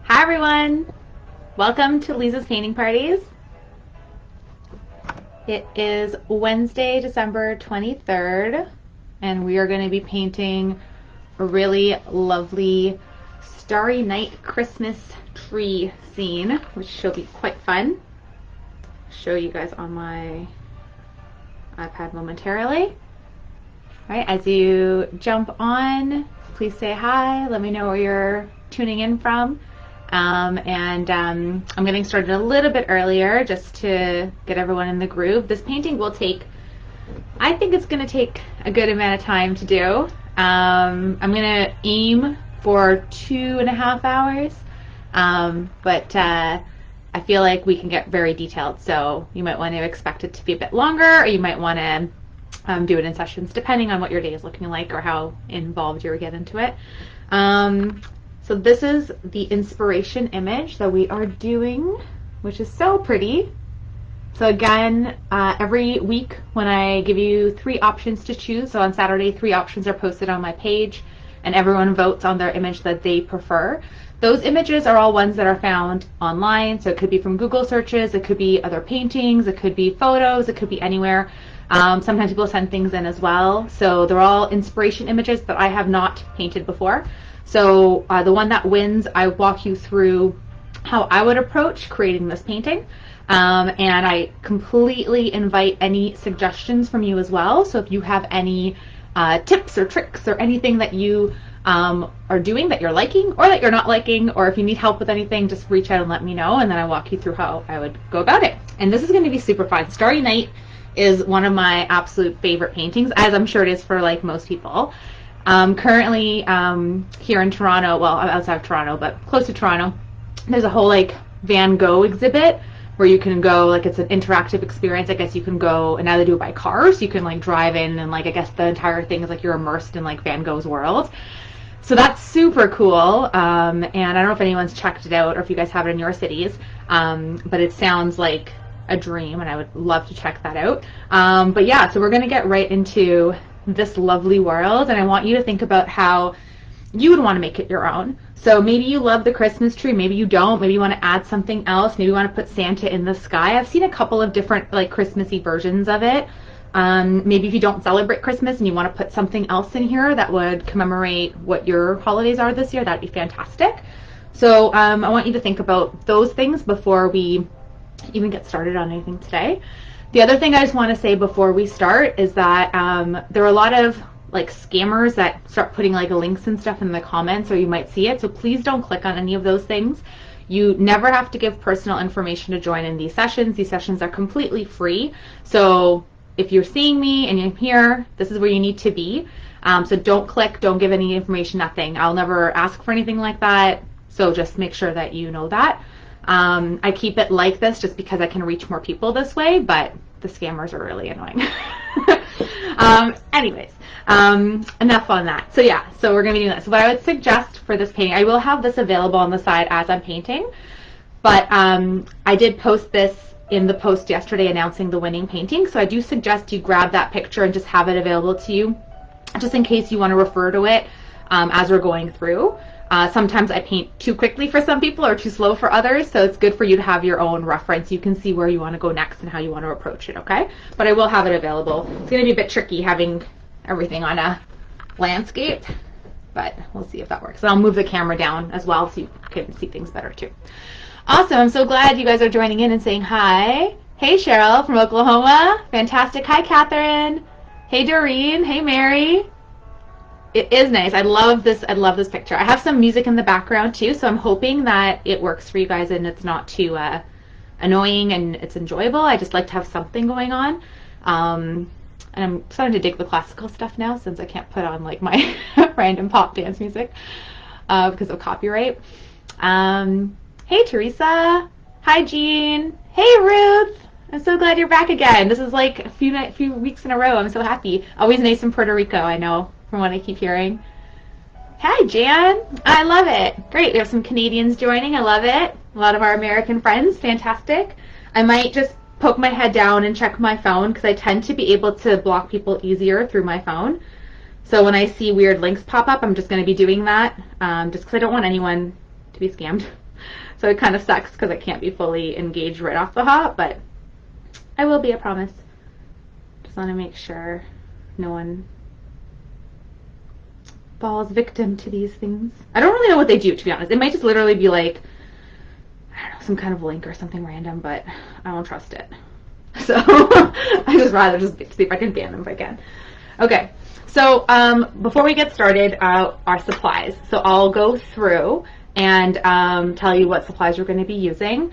Hi everyone! Welcome to Liza's Painting Parties. It is Wednesday, December 23rd, and we are going to be painting a really lovely Starry Night Christmas tree scene, which should be quite fun. I'll show you guys on my iPad momentarily. All right, as you jump on, please say hi. Let me know where you're tuning in from. I'm getting started a little bit earlier just to get everyone in the groove. This painting will take, I think it's going to take a good amount of time to do. I'm going to aim for 2.5 hours, but I feel like we can get very detailed, so you might want to expect it to be a bit longer, or you might want to do it in sessions depending on what your day is looking like or how involved you get into it. So this is the inspiration image that we are doing, which is so pretty. So again, every week when I give you 3 options to choose, so on Saturday 3 options are posted on my page and everyone votes on their image that they prefer. Those images are all ones that are found online, so it could be from Google searches, it could be other paintings, it could be photos, it could be anywhere. Sometimes people send things in as well, so they're all inspiration images that I have not painted before. So the one that wins, I walk you through how I would approach creating this painting, and I completely invite any suggestions from you as well. So if you have any tips or tricks or anything that you are doing that you're liking or that you're not liking, or if you need help with anything, just reach out and let me know, and then I walk you through how I would go about it. And this is going to be super fun. Starry Night is one of my absolute favorite paintings, as I'm sure it is for like most people. Currently here in Toronto, well, I'm outside of Toronto, but close to Toronto, there's a whole like Van Gogh exhibit where you can go, like it's an interactive experience. I guess you can go, and now they do it by car, so you can like drive in and like I guess the entire thing is like you're immersed in like Van Gogh's world. So that's super cool, and I don't know if anyone's checked it out or if you guys have it in your cities, but it sounds like a dream and I would love to check that out. But yeah, so we're gonna get right into this lovely world, and I want you to think about how you would want to make it your own. So maybe you love the Christmas tree, maybe you don't, maybe you want to add something else, maybe you want to put Santa in the sky. I've seen a couple of different like Christmassy versions of it. Maybe if you don't celebrate Christmas and you want to put something else in here that would commemorate what your holidays are this year, that'd be fantastic. So I want you to think about those things before we even get started on anything today. The other thing I just want to say before we start is that there are a lot of like scammers that start putting like links and stuff in the comments, or you might see it, so please don't click on any of those things. You never have to give personal information to join in these sessions. These sessions are completely free, so if you're seeing me and you're here, this is where you need to be. So don't click, don't give any information, nothing. I'll never ask for anything like that, so just make sure that you know that. I keep it like this just because I can reach more people this way, but the scammers are really annoying. Anyways, enough on that. So yeah, so we're going to be doing this. So what I would suggest for this painting, I will have this available on the side as I'm painting, but I did post this in the post yesterday announcing the winning painting, so I do suggest you grab that picture and just have it available to you, just in case you want to refer to it as we're going through. Sometimes I paint too quickly for some people or too slow for others, so it's good for you to have your own reference. You can see where you want to go next and how you want to approach it, okay? But I will have it available. It's going to be a bit tricky having everything on a landscape, but we'll see if that works. And I'll move the camera down as well so you can see things better too. Awesome, I'm so glad you guys are joining in and saying hi. Hey Cheryl from Oklahoma, fantastic. Hi Catherine. Hey Doreen, hey Mary. It is nice. I love this picture. I have some music in the background too, so I'm hoping that it works for you guys and it's not too annoying and it's enjoyable. I just like to have something going on. And I'm starting to dig the classical stuff now since I can't put on like my random pop dance music because of copyright. Hey Teresa. Hi Jean. Hey Ruth. I'm so glad you're back again. This is like a few weeks in a row. I'm so happy. Always nice in Puerto Rico, I know, from what I keep hearing. Hi, Jan. I love it. Great. We have some Canadians joining. I love it. A lot of our American friends. Fantastic. I might just poke my head down and check my phone because I tend to be able to block people easier through my phone. So when I see weird links pop up, I'm just going to be doing that just because I don't want anyone to be scammed. So it kind of sucks because I can't be fully engaged right off the hop, but I will be, I promise. Just want to make sure no one falls victim to these things. I don't really know what they do, to be honest. It might just literally be like, I don't know, some kind of link or something random, but I won't trust it. So I just rather just see if I can ban them if I can. Okay, so before we get started, our supplies. So I'll go through and tell you what supplies we're going to be using.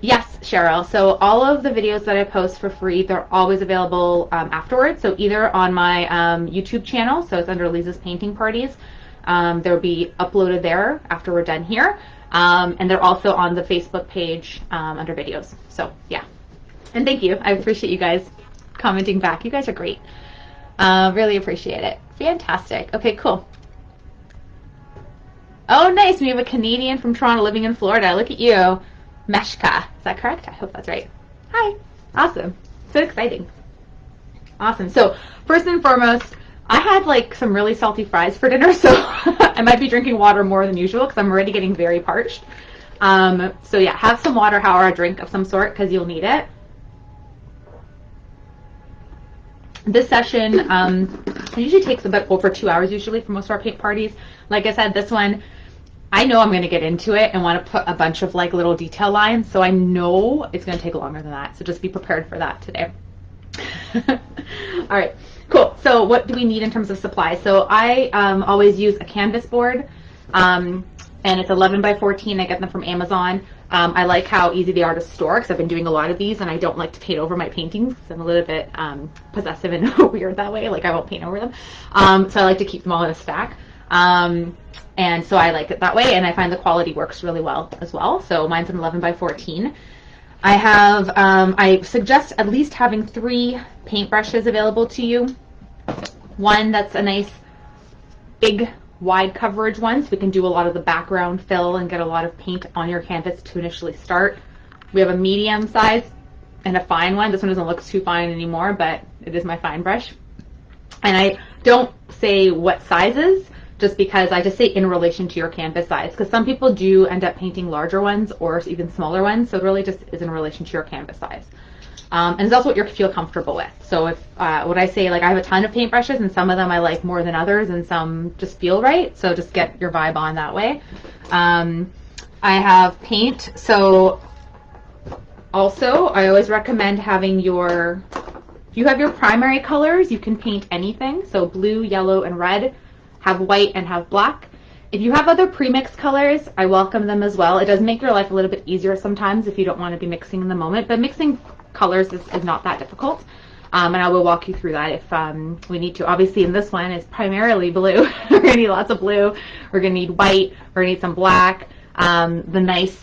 Yes, Cheryl, so all of the videos that I post for free, they're always available afterwards. So either on my YouTube channel, so it's under Liza's Painting Parties, they'll be uploaded there after we're done here. And they're also on the Facebook page under videos. So yeah. And thank you. I appreciate you guys commenting back. You guys are great. Really appreciate it. Fantastic. Okay, cool. Oh, nice. We have a Canadian from Toronto living in Florida. Look at you. Meshka. Is that correct? I hope that's right. Hi. Awesome. So exciting. Awesome. So first and foremost, I had like some really salty fries for dinner, so I might be drinking water more than usual because I'm already getting very parched. So yeah, have some water or a drink of some sort because you'll need it. This session it usually takes about over 2 hours usually for most of our paint parties. Like I said, this one, I know I'm going to get into it and want to put a bunch of like little detail lines, so I know it's going to take longer than that. So just be prepared for that today. All right, cool. So what do we need in terms of supplies? So I always use a canvas board, and it's 11 by 14. I get them from Amazon. I like how easy they are to store because I've been doing a lot of these and I don't like to paint over my paintings. I'm a little bit possessive and weird that way. Like I won't paint over them. So I like to keep them all in a stack. And so I like it that way, and I find the quality works really well as well. So mine's an 11 by 14. I have, I suggest at least having 3 paintbrushes available to you. One that's a nice big wide coverage one, so we can do a lot of the background fill and get a lot of paint on your canvas to initially start. We have a medium size and a fine one. This one doesn't look too fine anymore, but it is my fine brush. And I don't say what sizes, just because I just say in relation to your canvas size, because some people do end up painting larger ones or even smaller ones, so it really just is in relation to your canvas size. And that's what you feel comfortable with. So if what I say, like I have a ton of paintbrushes and some of them I like more than others and some just feel right, so just get your vibe on that way. I have paint, so also I always recommend having your, if you have your primary colors, you can paint anything, so blue, yellow, and red. Have white and have black. If you have other pre-mixed colors, I welcome them as well. It does make your life a little bit easier sometimes if you don't want to be mixing in the moment, but mixing colors is not that difficult. And I will walk you through that if we need to. Obviously in this one, it's primarily blue. We're gonna need lots of blue. We're gonna need white. We're gonna need some black. The nice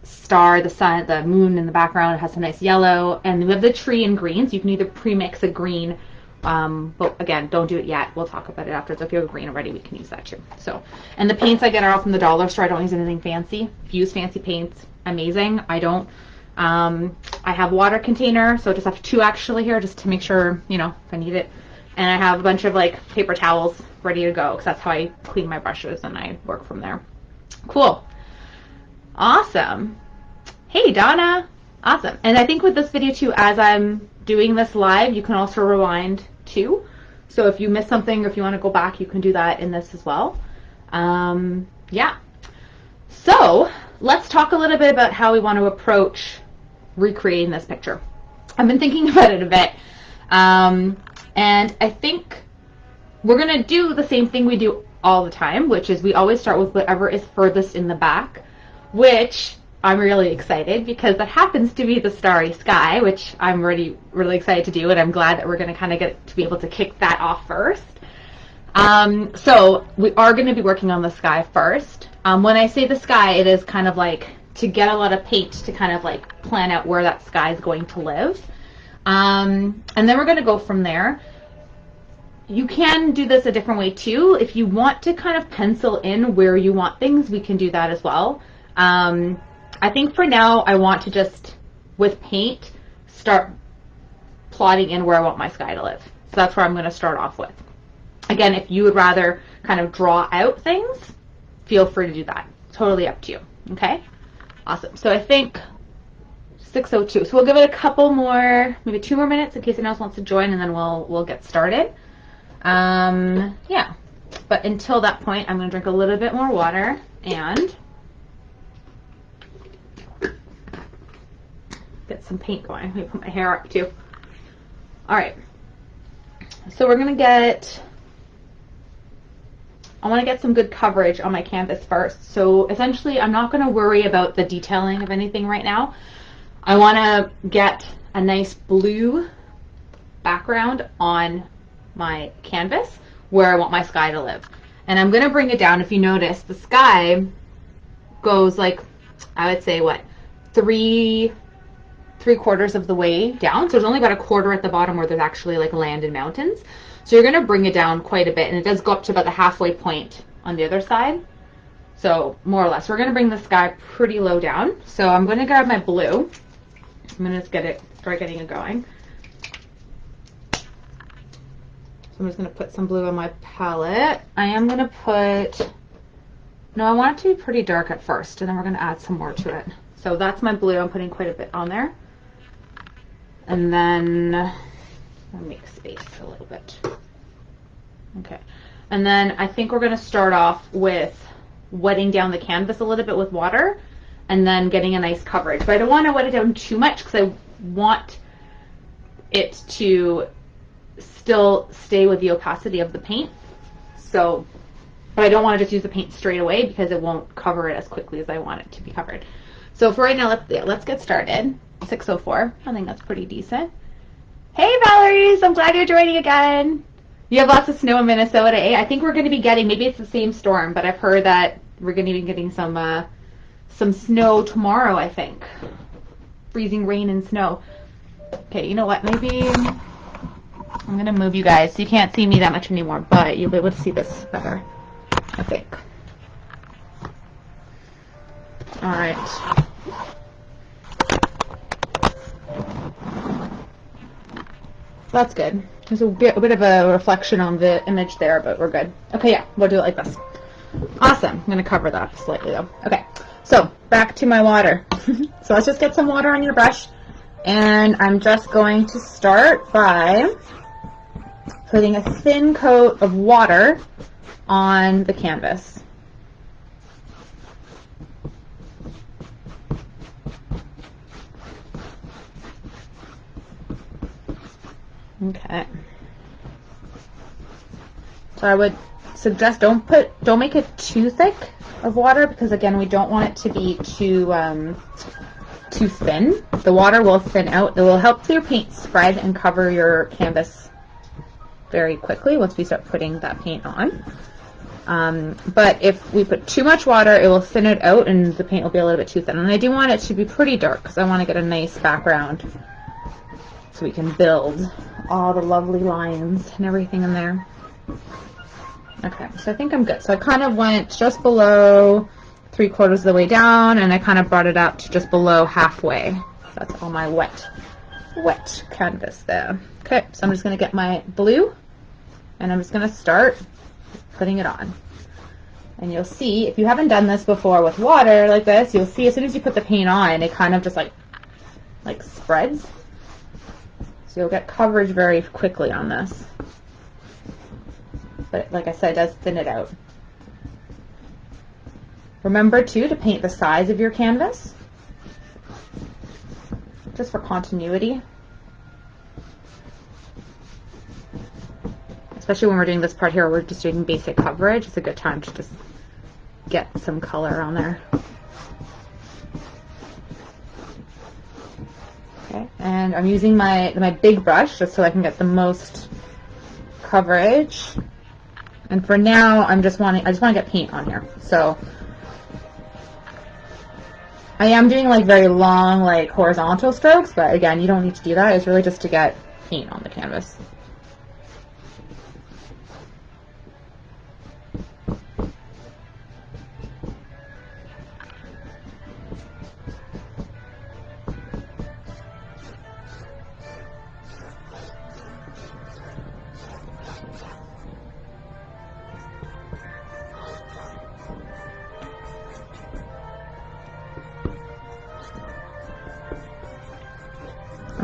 star, the sun, the moon in the background has some nice yellow. And we have the tree in green, so you can either pre-mix a green. But again, don't do it yet. We'll talk about it after. So if you have green already, we can use that too. So, and the paints I get are all from the dollar store. I don't use anything fancy. If you use fancy paints, amazing. I don't. I have water container, so I just have 2 actually here, just to make sure, you know, if I need it. And I have a bunch of like paper towels ready to go, because that's how I clean my brushes and I work from there. Cool. Awesome. Hey, Donna. Awesome. And I think with this video too, as I'm doing this live, you can also rewind too. So if you miss something or if you want to go back, you can do that in this as well. Yeah. So let's talk a little bit about how we want to approach recreating this picture. I've been thinking about it a bit. And I think we're going to do the same thing we do all the time, which is we always start with whatever is furthest in the back, which I'm really excited because that happens to be the starry sky, which I'm really excited to do, and I'm glad that we're going to kind of get to be able to kick that off first. So we are going to be working on the sky first. When I say the sky, it is kind of like to get a lot of paint to kind of like plan out where that sky is going to live. And then we're going to go from there. You can do this a different way too. If you want to kind of pencil in where you want things, we can do that as well. I think for now, I want to just, with paint, start plotting in where I want my sky to live. So that's where I'm going to start off with. Again, if you would rather kind of draw out things, feel free to do that. Totally up to you. Okay, awesome. So I think 6:02. So we'll give it a couple more, maybe 2 more minutes in case anyone else wants to join, and then we'll get started. Yeah. But until that point, I'm going to drink a little bit more water and get some paint going. Let me put my hair up too. All right. So we're going to I want to get some good coverage on my canvas first. So essentially, I'm not going to worry about the detailing of anything right now. I want to get a nice blue background on my canvas where I want my sky to live. And I'm going to bring it down. If you notice, the sky goes like, I would say, what, three-quarters of the way down. So there's only about a quarter at the bottom where there's actually like land and mountains. So you're going to bring it down quite a bit, and it does go up to about the halfway point on the other side. So more or less, we're going to bring the sky pretty low down. So I'm going to grab my blue. I'm going to start getting it going. So I'm just going to put some blue on my palette. I am going to I want it to be pretty dark at first, and then we're going to add some more to it. So that's my blue. I'm putting quite a bit on there. And then I'll make space a little bit. Okay. And then I think we're going to start off with wetting down the canvas a little bit with water and then getting a nice coverage. But I don't want to wet it down too much because I want it to still stay with the opacity of the paint. So, but I don't want to just use the paint straight away because it won't cover it as quickly as I want it to be covered. So for right now, let's get started. 6:04. I think that's pretty decent. Hey, Valerie, I'm glad you're joining again. You have lots of snow in Minnesota, eh? I think we're going to be getting, maybe it's the same storm, but I've heard that we're going to be getting some snow tomorrow, I think. Freezing rain and snow. Okay, you know what? Maybe I'm going to move you guys so you can't see me that much anymore, but you'll be able to see this better, I think. All right. That's good. There's a bit of a reflection on the image there, but we're good. Okay, yeah, we'll do it like this. Awesome. I'm going to cover that slightly, though. Okay, so back to my water. So let's just get some water on your brush, and I'm just going to start by putting a thin coat of water on the canvas. Okay. So I would suggest don't make it too thick of water because again we don't want it to be too thin. The water will thin out. It will help your paint spread and cover your canvas very quickly once we start putting that paint on. But if we put too much water, it will thin it out and the paint will be a little bit too thin. And I do want it to be pretty dark because I want to get a nice background so we can build all the lovely lines and everything in there. Okay, so I think I'm good. So I kind of went just below 3/4 of the way down, and I kind of brought it up to just below halfway. So that's all my wet canvas there. Okay, so I'm just going to get my blue, and I'm just going to start putting it on. And you'll see, if you haven't done this before with water like this, you'll see as soon as you put the paint on, it kind of just like spreads. So you'll get coverage very quickly on this. But like I said, it does thin it out. Remember too to paint the size of your canvas, just for continuity. Especially when we're doing this part here, we're just doing basic coverage. It's a good time to just get some color on there. Okay, and I'm using my big brush just so I can get the most coverage. And for now, I just want to get paint on here. So I am doing like very long, like horizontal strokes, but again, you don't need to do that. It's really just to get paint on the canvas.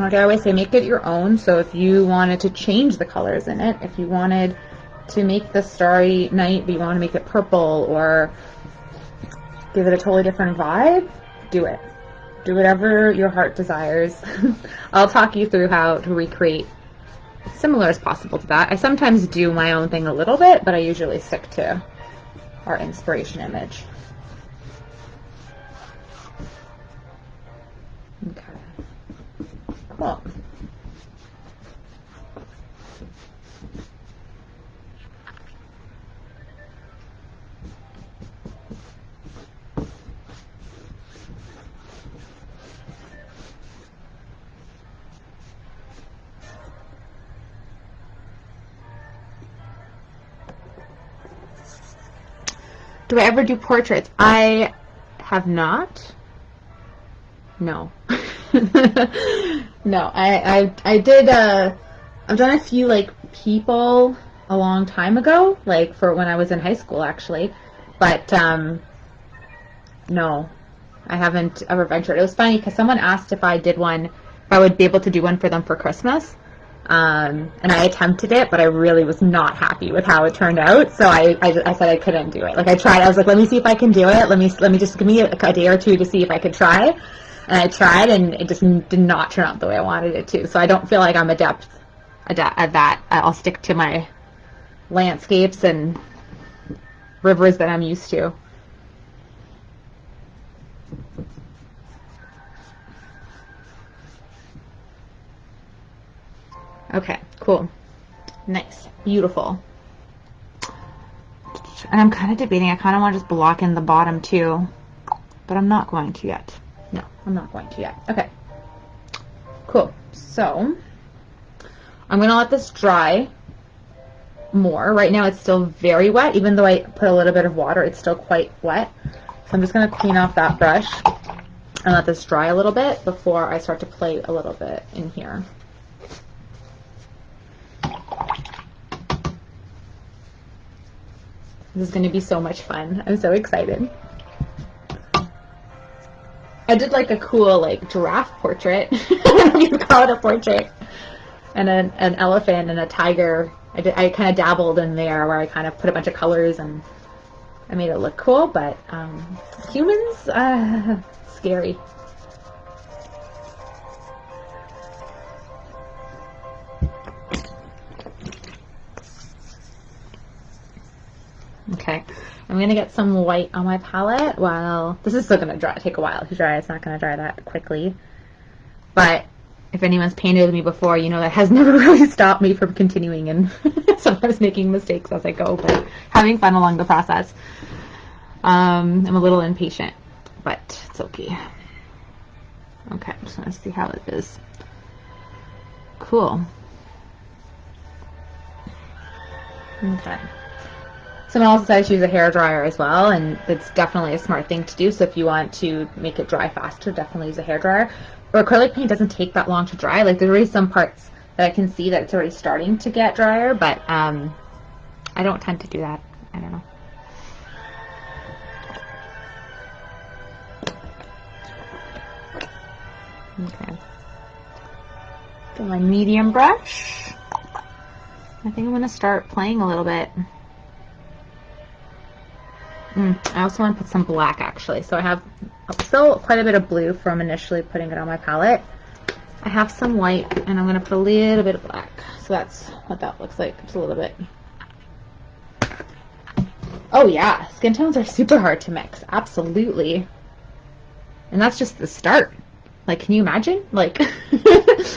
like I always say, make it your own. So if you wanted to change the colors in it, if you wanted to make the Starry Night, but you want to make it purple or give it a totally different vibe, do it. Do whatever your heart desires. I'll talk you through how to recreate similar as possible to that. I sometimes do my own thing a little bit, but I usually stick to our inspiration image. Okay. Cool. Do I ever do portraits? I have not. No. No, I did, I've done a few, like, people a long time ago, like, for when I was in high school, actually, but, no, I haven't ever ventured. It was funny, because someone asked if I did one, if I would be able to do one for them for Christmas, and I attempted it, but I really was not happy with how it turned out, so I said I couldn't do it. Like, I tried, I was like, let me see if I can do it, let me just give me a day or two to see if I could try. And I tried, and it just did not turn out the way I wanted it to. So I don't feel like I'm adept at that. I'll stick to my landscapes and rivers that I'm used to. Okay, cool. Nice. Beautiful. And I'm kind of debating. I kind of want to just block in the bottom too, but I'm not going to yet. No, I'm not going to yet. Okay. Cool. So, I'm going to let this dry more. Right now it's still very wet. Even though I put a little bit of water, it's still quite wet. So I'm just going to clean off that brush and let this dry a little bit before I start to play a little bit in here. This is going to be so much fun. I'm so excited. I did like a cool like giraffe portrait. I don't know if you call it a portrait. And an elephant and a tiger. I kind of dabbled in there where I kind of put a bunch of colors and I made it look cool, but humans, scary. Okay. I'm going to get some white on my palette. Well, this is still going to take a while to dry. It's not going to dry that quickly. But if anyone's painted with me before, you know that has never really stopped me from continuing and sometimes making mistakes as I go, but having fun along the process. I'm a little impatient, but it's okay. Okay, I'm just going to see how it is. Cool. Okay. Someone else decided to use a hair dryer as well, and it's definitely a smart thing to do. So if you want to make it dry faster, definitely use a hair dryer. Or acrylic paint doesn't take that long to dry. Like there's already some parts that I can see that it's already starting to get drier, but I don't tend to do that. I don't know. Okay. Got my medium brush. I think I'm going to start playing a little bit. I also want to put some black actually. So I have still quite a bit of blue from initially putting it on my palette. I have some white and I'm going to put a little bit of black. So that's what that looks like. Just a little bit. Oh yeah, skin tones are super hard to mix. Absolutely. And that's just the start. Like, can you imagine? Like,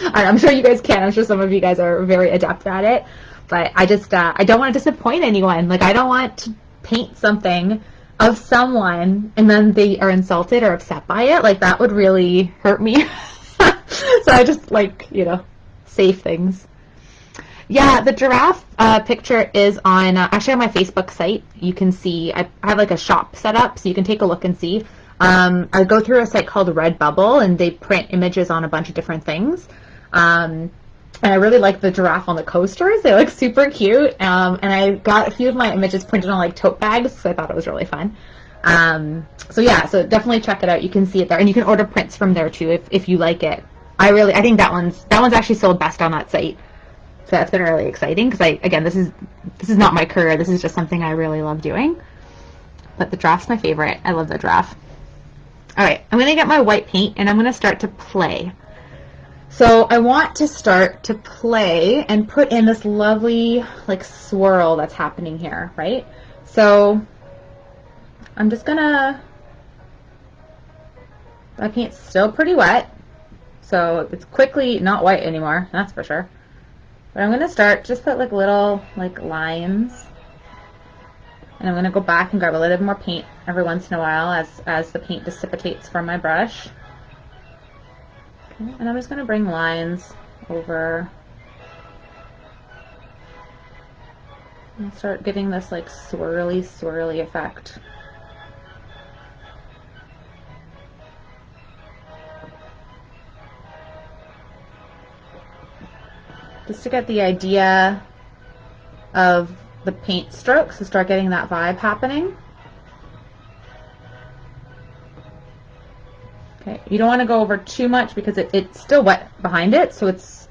I'm sure you guys can. I'm sure some of you guys are very adept at it. But I just, I don't want to disappoint anyone. Like, I don't want to paint something of someone and then they are insulted or upset by it. Like, that would really hurt me. So I just, like, you know, save things. Yeah, the giraffe picture is on, actually on my Facebook site. You can see, I have like a shop set up, so you can take a look and see. I go through a site called Redbubble, and they print images on a bunch of different things. And I really like the giraffe on the coasters. They look super cute. And I got a few of my images printed on like tote bags, so I thought it was really fun. So yeah, so definitely check it out. You can see it there, and you can order prints from there too if you like it. I think that one's actually sold best on that site. So that's been really exciting because again, this is not my career. This is just something I really love doing. But the draft's my favorite. I love the draft. All right, I'm gonna get my white paint and I'm gonna start to play. So I want to start to play and put in this lovely like swirl that's happening here, right? So I'm just gonna, my paint's still pretty wet, so it's quickly not white anymore, that's for sure. But I'm gonna start, just put like little like lines, and I'm gonna go back and grab a little bit more paint every once in a while as the paint dissipates from my brush. Okay, and I'm just gonna bring lines over and start getting this like swirly effect. Just to get the idea of the paint strokes and start getting that vibe happening. Okay, you don't want to go over too much because it's still wet behind it, so it's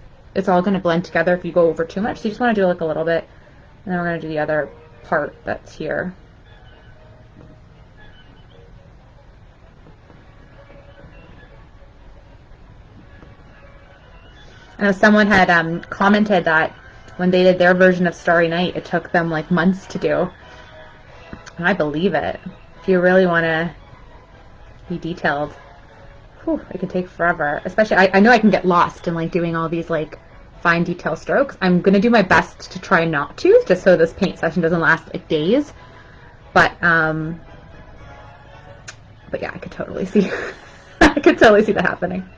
all going to blend together if you go over too much. So you just want to do like a little bit, and then we're going to do the other part that's here. I know someone had commented that when they did their version of Starry Night, it took them like months to do. And I believe it. If you really want to be detailed, whew, it can take forever. Especially, I know I can get lost in like doing all these like fine detail strokes. I'm going to do my best to try not to, just so this paint session doesn't last like days. But yeah, I could totally see, I could totally see that happening.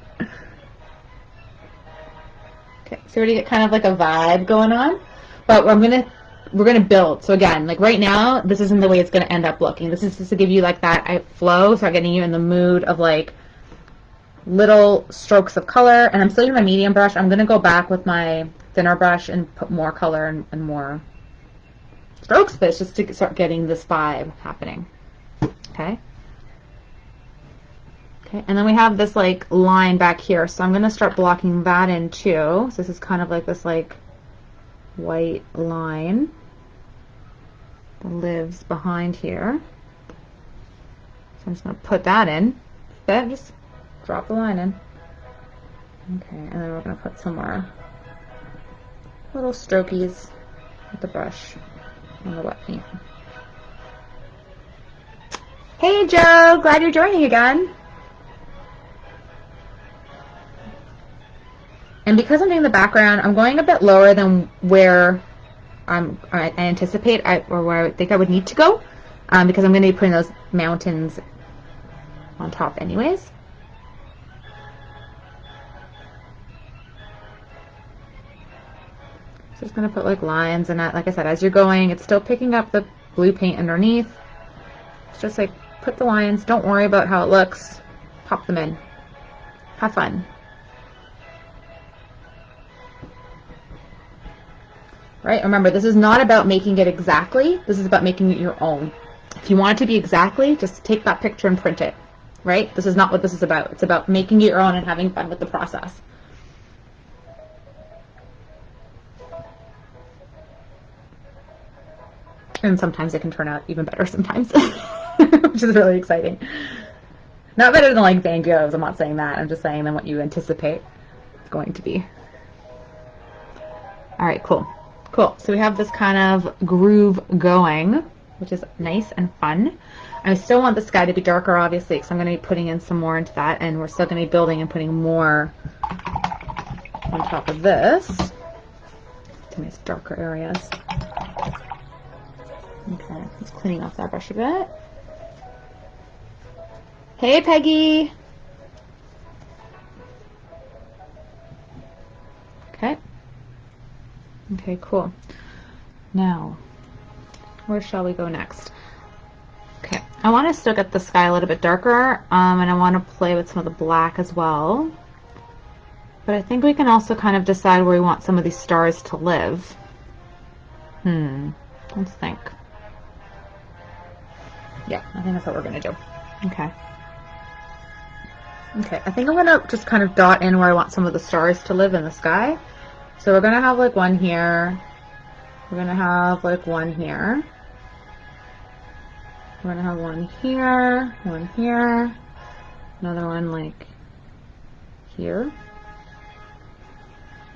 Okay, so we already get kind of like a vibe going on, but we're gonna build. So again, like right now, this isn't the way it's gonna end up looking. This is just to give you like that flow, start getting you in the mood of like little strokes of color. And I'm still using my medium brush. I'm gonna go back with my thinner brush and put more color and more strokes, but it's just to start getting this vibe happening. Okay. Okay, and then we have this like line back here, so I'm going to start blocking that in too. So this is kind of like this like white line that lives behind here. So I'm just going to put that in. Then just drop the line in. Okay, and then we're going to put some more little strokies with the brush on the wet paint. Hey Joe, glad you're joining again. And because I'm doing the background, I'm going a bit lower than where I anticipate or where I think I would need to go, because I'm going to be putting those mountains on top anyways. So just going to put like lines, and like I said, as you're going, it's still picking up the blue paint underneath. It's just like put the lines, don't worry about how it looks, pop them in, have fun. Right? Remember, this is not about making it exactly. This is about making it your own. If you want it to be exactly, just take that picture and print it. Right? This is not what this is about. It's about making it your own and having fun with the process. And sometimes it can turn out even better sometimes, which is really exciting. Not better than like Van Gogh's, I'm not saying that. I'm just saying than what you anticipate it's going to be. All right, cool. Cool, so we have this kind of groove going, which is nice and fun. I still want the sky to be darker, obviously, because I'm going to be putting in some more into that, and we're still going to be building and putting more on top of this to nice darker areas. Okay, just cleaning off that brush a bit. Hey, Peggy! Okay. Okay, cool. Now, where shall we go next? Okay, I want to still get the sky a little bit darker, and I want to play with some of the black as well. But I think we can also kind of decide where we want some of these stars to live. Let's think. Yeah, I think that's what we're going to do. Okay. Okay, I think I'm gonna just kind of dot in where I want some of the stars to live in the sky. So we're gonna have like one here. We're gonna have like one here. We're gonna have one here, another one like here,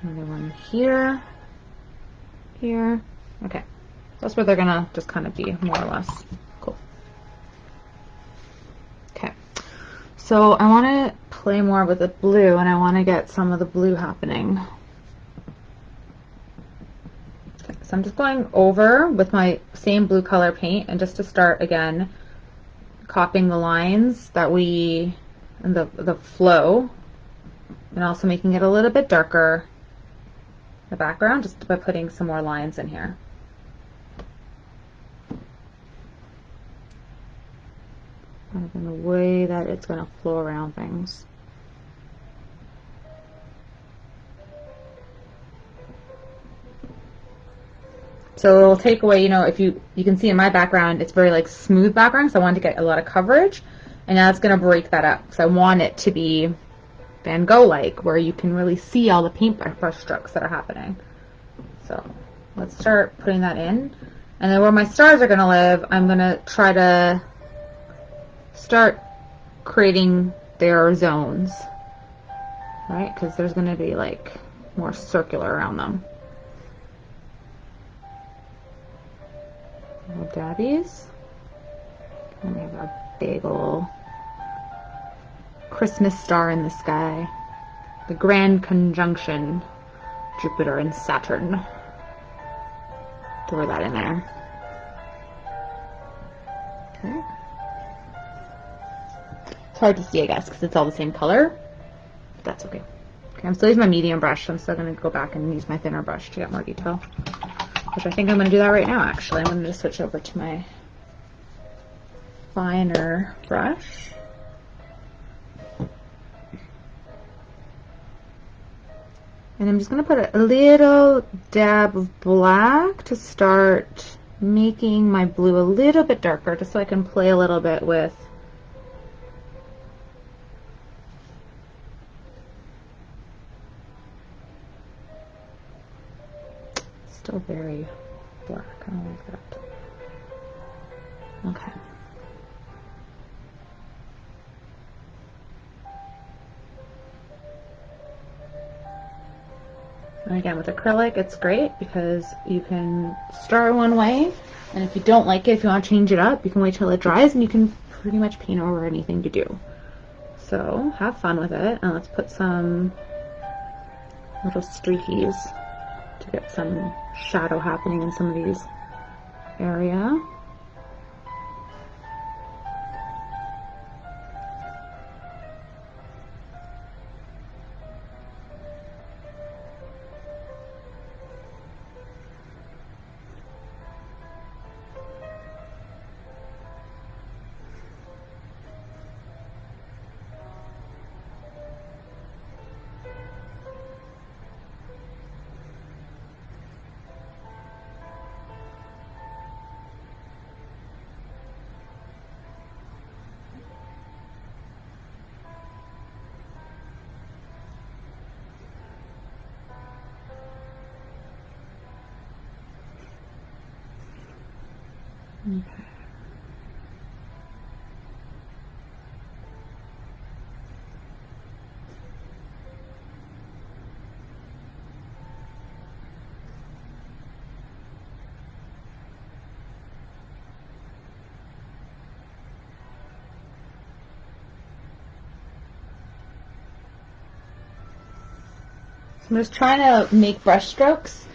another one here, here. Okay, that's where they're gonna just kind of be, more or less. Cool. Okay, so I want to play more with the blue, and I want to get some of the blue happening. Okay, so I'm just going over with my same blue color paint, and just to start again, copying the lines that we, and the flow, and also making it a little bit darker, the background, just by putting some more lines in here. Kind of in the way that it's going to flow around things. So it'll take away, you know, if you can see in my background, it's very like smooth background, so I wanted to get a lot of coverage, and now it's going to break that up. So I want it to be Van Gogh-like, where you can really see all the paintbrush strokes that are happening. So let's start putting that in. And then where my stars are going to live, I'm going to try to start creating their zones, right? Because there's going to be like more circular around them. Little dabbies. And we have our big ol' Christmas star in the sky. The grand conjunction, Jupiter and Saturn. Throw that in there. Okay. It's hard to see, I guess, because it's all the same color. But that's okay. Okay, I'm still using my medium brush, so I'm still going to go back and use my thinner brush to get more detail. Which I think I'm going to do that right now, actually. I'm going to just switch over to my finer brush. And I'm just going to put a little dab of black to start making my blue a little bit darker, just so I can play a little bit with still very black. I don't like that. Okay. And again, with acrylic, it's great because you can start one way, and if you don't like it, if you want to change it up, you can wait till it dries, and you can pretty much paint over anything you do. So have fun with it, and let's put some little streakies to get some shadow happening in some of these areas. Okay. I'm just trying to make brush strokes.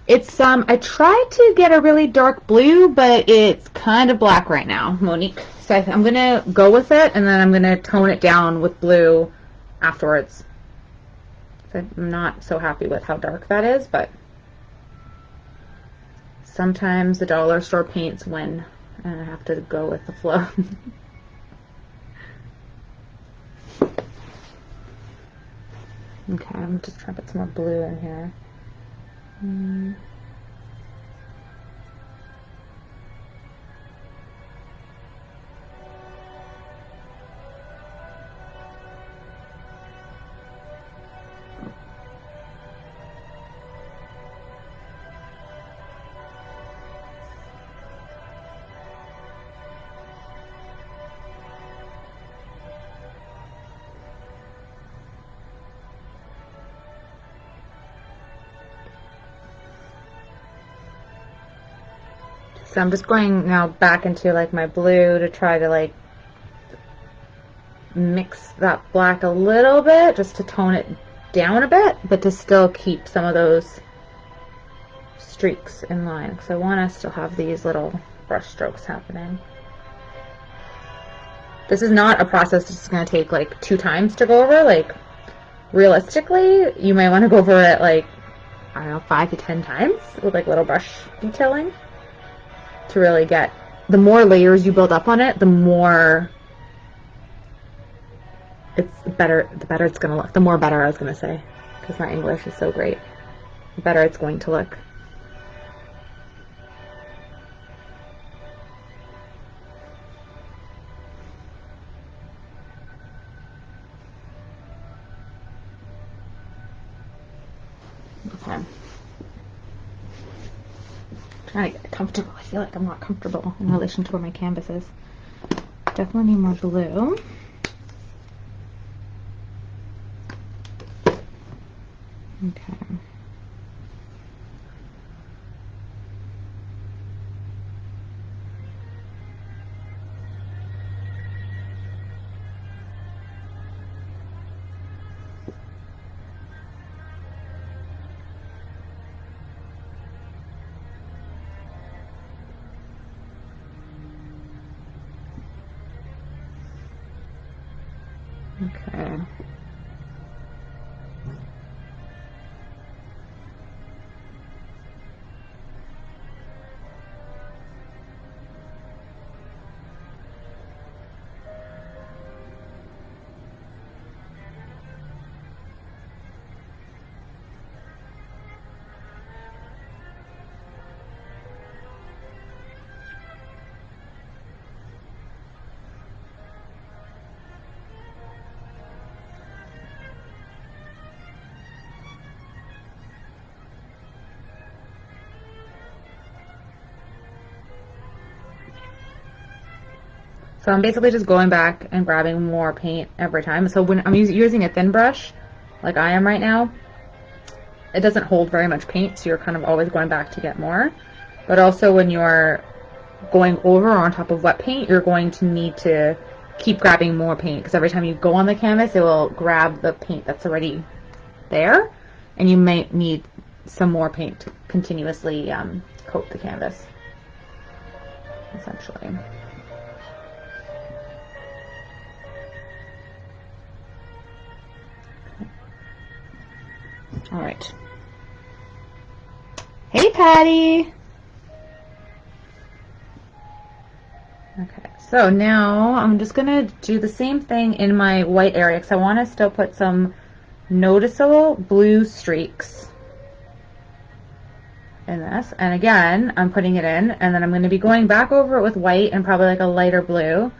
It's I tried to get a really dark blue, but it's kind of black right now, Monique. So I'm gonna go with it, and then I'm gonna tone it down with blue afterwards. So I'm not so happy with how dark that is, but sometimes the dollar store paints win, and I have to go with the flow. Okay, I'm just trying to put some more blue in here. So I'm just going now back into like my blue to try to like mix that black a little bit just to tone it down a bit, but to still keep some of those streaks in line, because I want to still have these little brush strokes happening. This is not a process that's going to take like 2 times to go over. Like realistically, you might want to go over it like, I don't know, 5 to 10 times with like little brush detailing to really get, the more layers you build up on it, the more it's better, the better it's going to look. The more better, I was going to say, because my English is so great. The better it's going to look. Okay. I'm trying to get comfortable. I feel like I'm not comfortable in relation to where my canvas is. Definitely need more blue. Okay. Okay. So I'm basically just going back and grabbing more paint every time. So when I'm using a thin brush, like I am right now, it doesn't hold very much paint, so you're kind of always going back to get more. But also when you're going over on top of wet paint, you're going to need to keep grabbing more paint, because every time you go on the canvas, it will grab the paint that's already there, and you might need some more paint to continuously coat the canvas, essentially. All right. Hey, Patty. Okay, so now I'm just gonna do the same thing in my white area, because I want to still put some noticeable blue streaks in this. And again, I'm putting it in, and then I'm going to be going back over it with white and probably like a lighter blue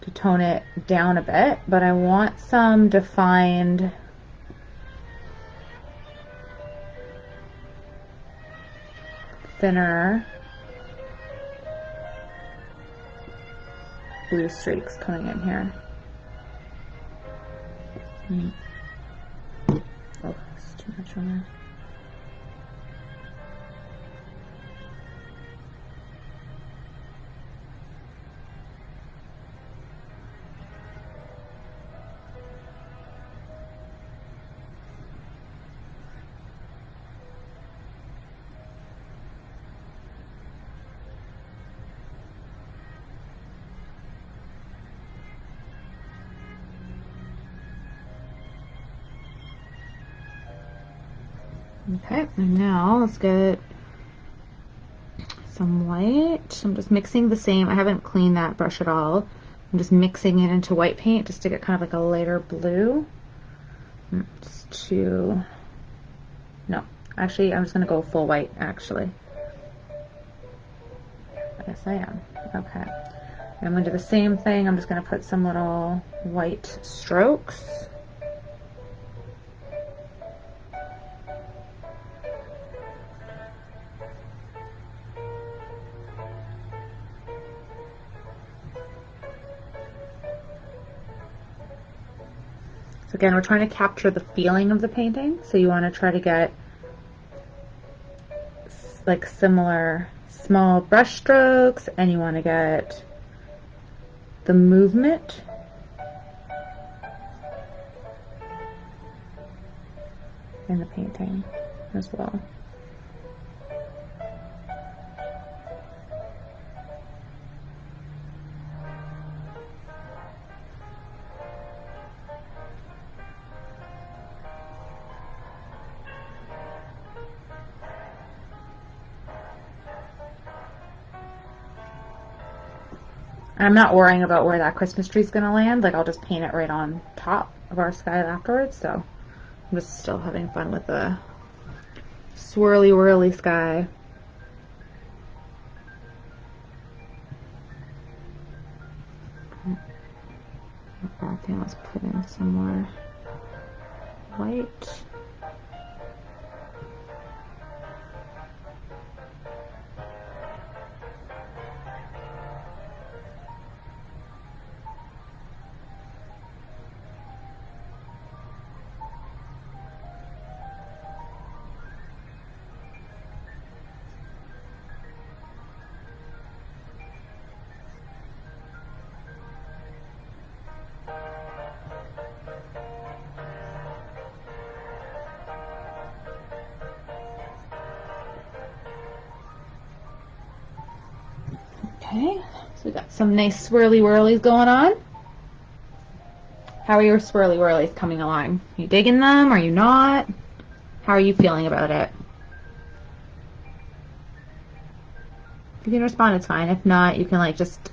to tone it down a bit. But I want some defined thinner blue streaks coming in here. Oh, that's too much on there. Okay, and now let's get some white. I'm just mixing the same. I haven't cleaned that brush at all. I'm just mixing it into white paint just to get kind of like a lighter blue. Just to, no, actually I'm just going to go full white actually. Yes, I am. Okay. And I'm going to do the same thing. I'm just going to put some little white strokes. So again, we're trying to capture the feeling of the painting. So you want to try to get like similar small brush strokes and you want to get the movement. In the painting as well. I'm not worrying about where that Christmas tree is going to land. Like, I'll just paint it right on top of our sky afterwards. So I'm just still having fun with the swirly whirly sky. I think let's put in some more white. Okay, so we got some nice swirly whirlies going on. How are your swirly whirlies coming along? Are you digging them? Are you not? How are you feeling about it? If you can respond, it's fine. If not, you can like just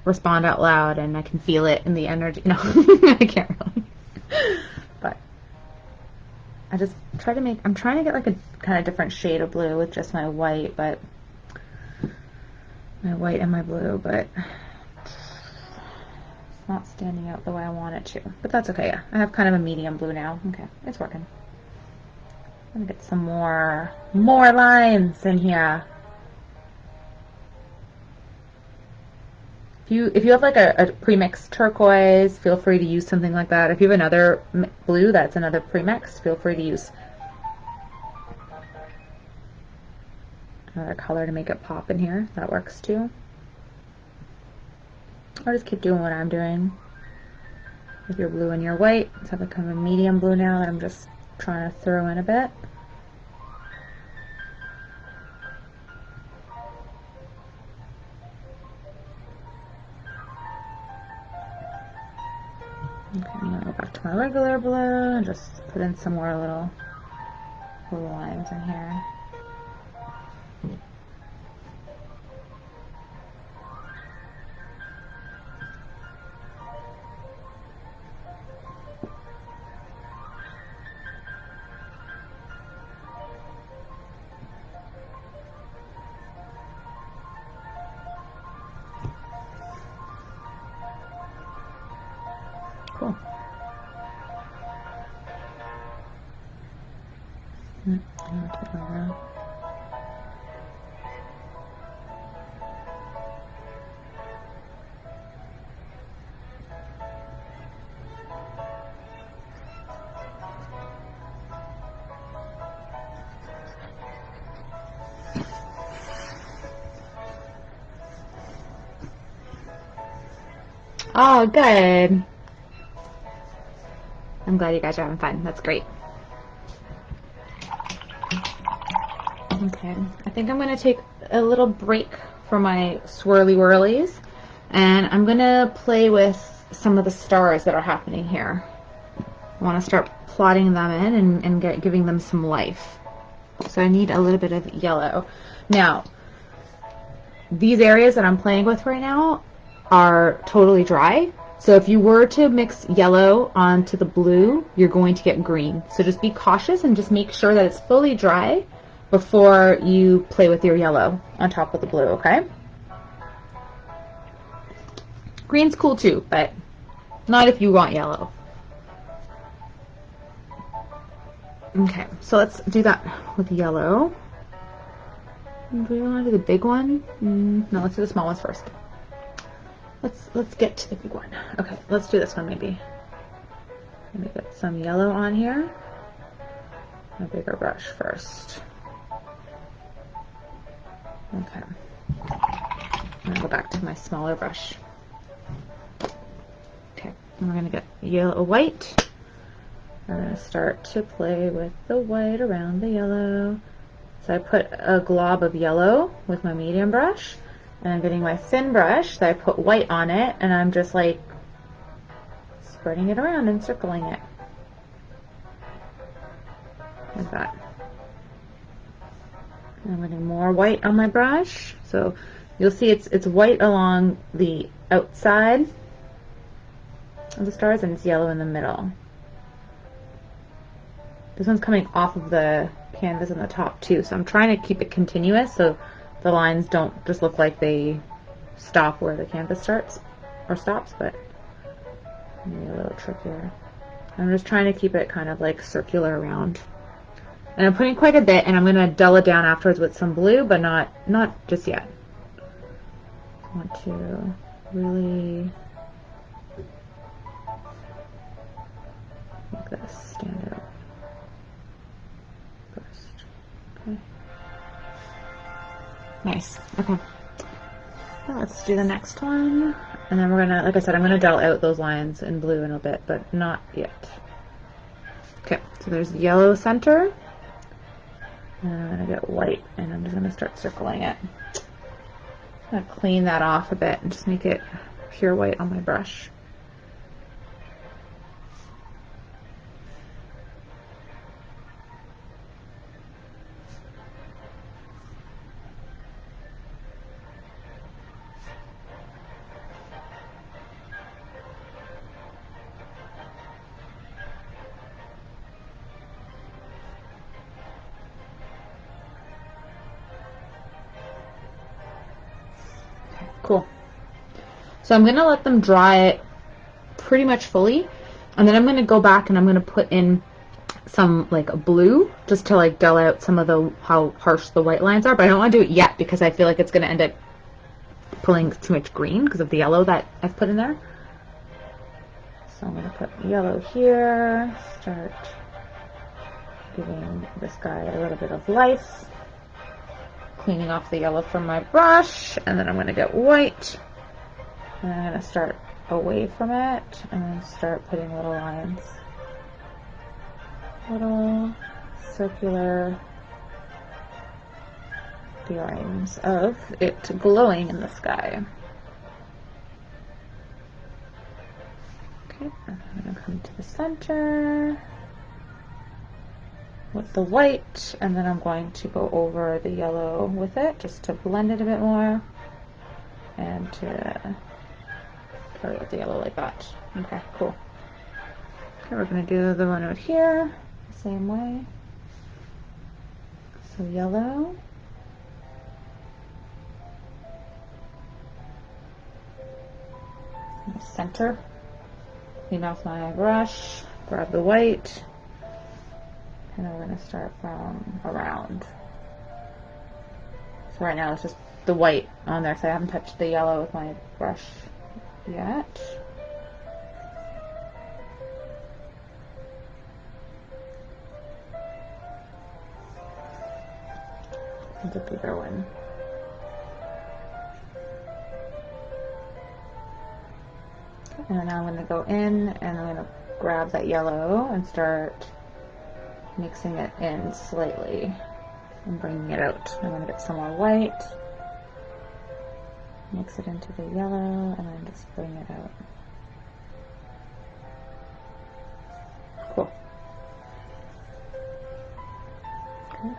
respond out loud and I can feel it in the energy. No, I can't really. But I just try to make, I'm trying to get like a kind of different shade of blue with just my white, but my white and my blue, but it's not standing out the way I want it to. But that's okay, yeah. I have kind of a medium blue now. Okay, it's working. I'm gonna get some more lines in here. If you have like a pre-mixed turquoise, feel free to use something like that. If you have another blue that's another pre-mix, feel free to use another color to make it pop in here. That works too. I'll just keep doing what I'm doing with your blue and your white. Let's have a kind of a medium blue now that I'm just trying to throw in a bit. Okay, I'm gonna go back to my regular blue and just put in some more little blue lines in here. Cool. Oh, good. I'm glad you guys are having fun. That's great. Okay, I think I'm going to take a little break from my swirly whirlies and I'm going to play with some of the stars that are happening here. I want to start plotting them in and giving them some life. So I need a little bit of yellow. Now, these areas that I'm playing with right now are totally dry. So if you were to mix yellow onto the blue, you're going to get green. So just be cautious and just make sure that it's fully dry before you play with your yellow on top of the blue, okay? Green's cool too, but not if you want yellow. Okay, so let's do that with yellow. Do we want to do the big one? No, let's do the small ones first. Let's get to the big one. Okay, let's do this one maybe. Let me get some yellow on here. A bigger brush first. Okay. I'm gonna go back to my smaller brush. Okay, and we're gonna get yellow, white. I'm gonna start to play with the white around the yellow. So I put a glob of yellow with my medium brush, and I'm getting my thin brush that I put white on it, and I'm just like spreading it around and circling it. Like that. And I'm getting more white on my brush. So you'll see it's white along the outside of the stars, and it's yellow in the middle. This one's coming off of the canvas on the top too, so I'm trying to keep it continuous so the lines don't just look like they stop where the canvas starts or stops, but maybe a little trickier. I'm just trying to keep it kind of like circular around. And I'm putting quite a bit, and I'm going to dull it down afterwards with some blue, but not just yet. I want to really make this stand out first. Okay. Nice. Okay. Now let's do the next one. And then we're going to, like I said, I'm going to dull out those lines in blue in a bit, but not yet. Okay, so there's yellow center. And I'm going to get white, and I'm just going to start circling it. I'm going to clean that off a bit and just make it pure white on my brush. Cool. So I'm going to let them dry pretty much fully, and then I'm going to go back and I'm going to put in some like blue just to like dull out some of the how harsh the white lines are, but I don't want to do it yet because I feel like it's going to end up pulling too much green because of the yellow that I've put in there. So I'm going to put yellow here, start giving this guy a little bit of life. Cleaning off the yellow from my brush, and then I'm going to get white, and I'm going to start away from it and then start putting little lines, little circular lines of it glowing in the sky. Okay, and I'm going to come to the center with the white, and then I'm going to go over the yellow with it just to blend it a bit more and to carry out the yellow like that. Okay, cool. Okay, we're going to do the one out here the same way. So yellow. Center. Clean off my brush, grab the white. And I'm going to start from around. So right now it's just the white on there, so I haven't touched the yellow with my brush yet. It's a bigger one. And now I'm going to go in and I'm going to grab that yellow and start mixing it in slightly and bringing it out. I'm going to get some more white, mix it into the yellow, and then just bring it out. Cool. Okay.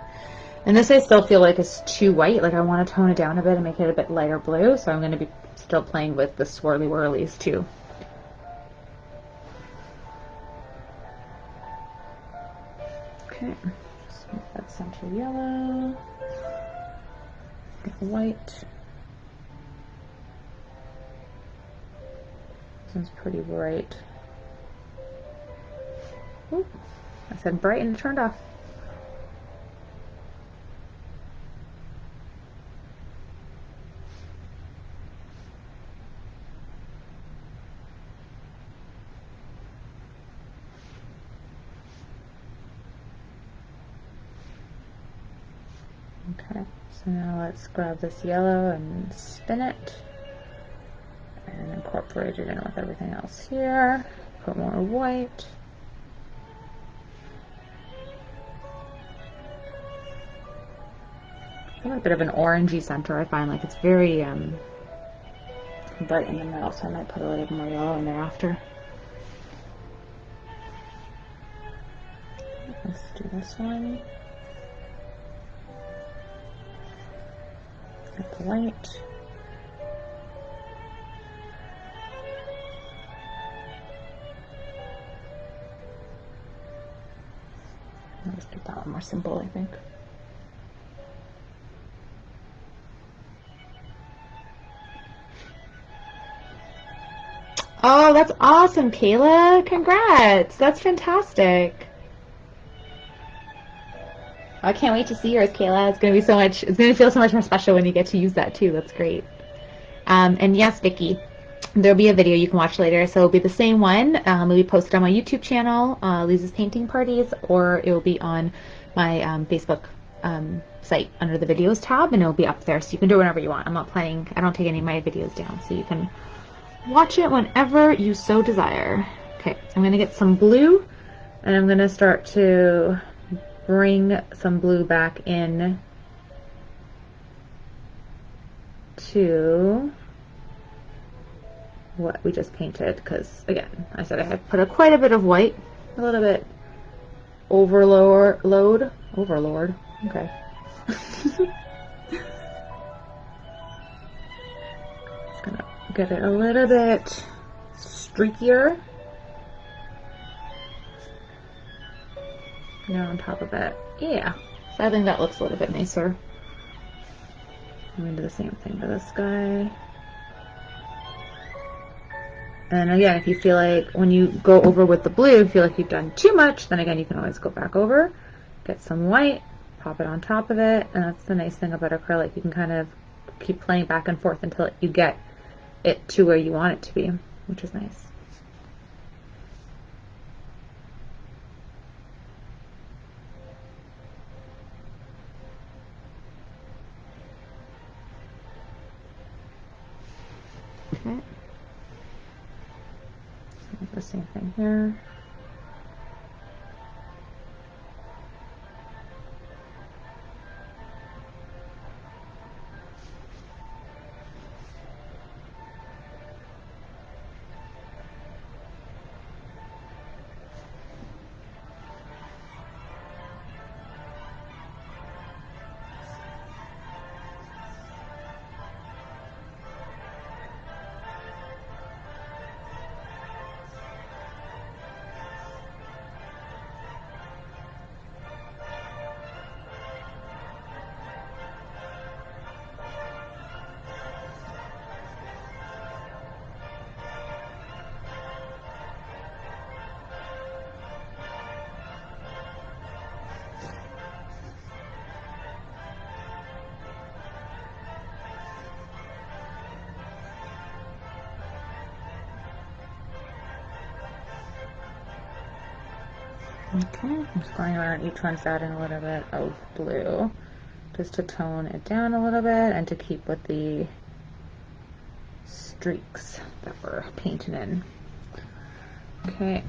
And this I still feel like is too white. Like I want to tone it down a bit and make it a bit lighter blue, so I'm going to be still playing with the swirly whirlies too. Okay, just make that center yellow, get the white. This one's pretty bright. Ooh, I said bright and it turned off. Okay, so now let's grab this yellow and spin it and incorporate it in with everything else here. Put more white. A little bit of an orangey center. I find like it's very bright in the middle, so I might put a little bit more yellow in there after. Let's do this one. Get the white. Let's keep that one more simple, I think. Oh, that's awesome, Kayla. Congrats. That's fantastic. I can't wait to see yours, Kayla. It's gonna be so much. It's gonna feel so much more special when you get to use that too. That's great. And yes, Vicky, there'll be a video you can watch later. So it'll be the same one. It'll be posted on my YouTube channel, Liza's Painting Parties, or it will be on my Facebook site under the videos tab, and it'll be up there. So you can do it whenever you want. I'm not planning. I don't take any of my videos down, so you can watch it whenever you so desire. Okay, I'm gonna get some blue, and I'm gonna start to bring some blue back in to what we just painted, because again, I said I had put quite a bit of white, a little bit overlord, okay. Just gonna get it a little bit streakier now on top of it. Yeah, so I think that looks a little bit nicer. I'm gonna do the same thing for this guy. And again, if you feel like when you go over with the blue, you feel like you've done too much, then again, you can always go back over, get some white, pop it on top of it, and that's the nice thing about acrylic. You can kind of keep playing back and forth until you get it to where you want it to be, which is nice. Okay. The same thing here. Okay, I'm just going around each one's adding a little bit of blue just to tone it down a little bit and to keep with the streaks that we're painting in. Okay,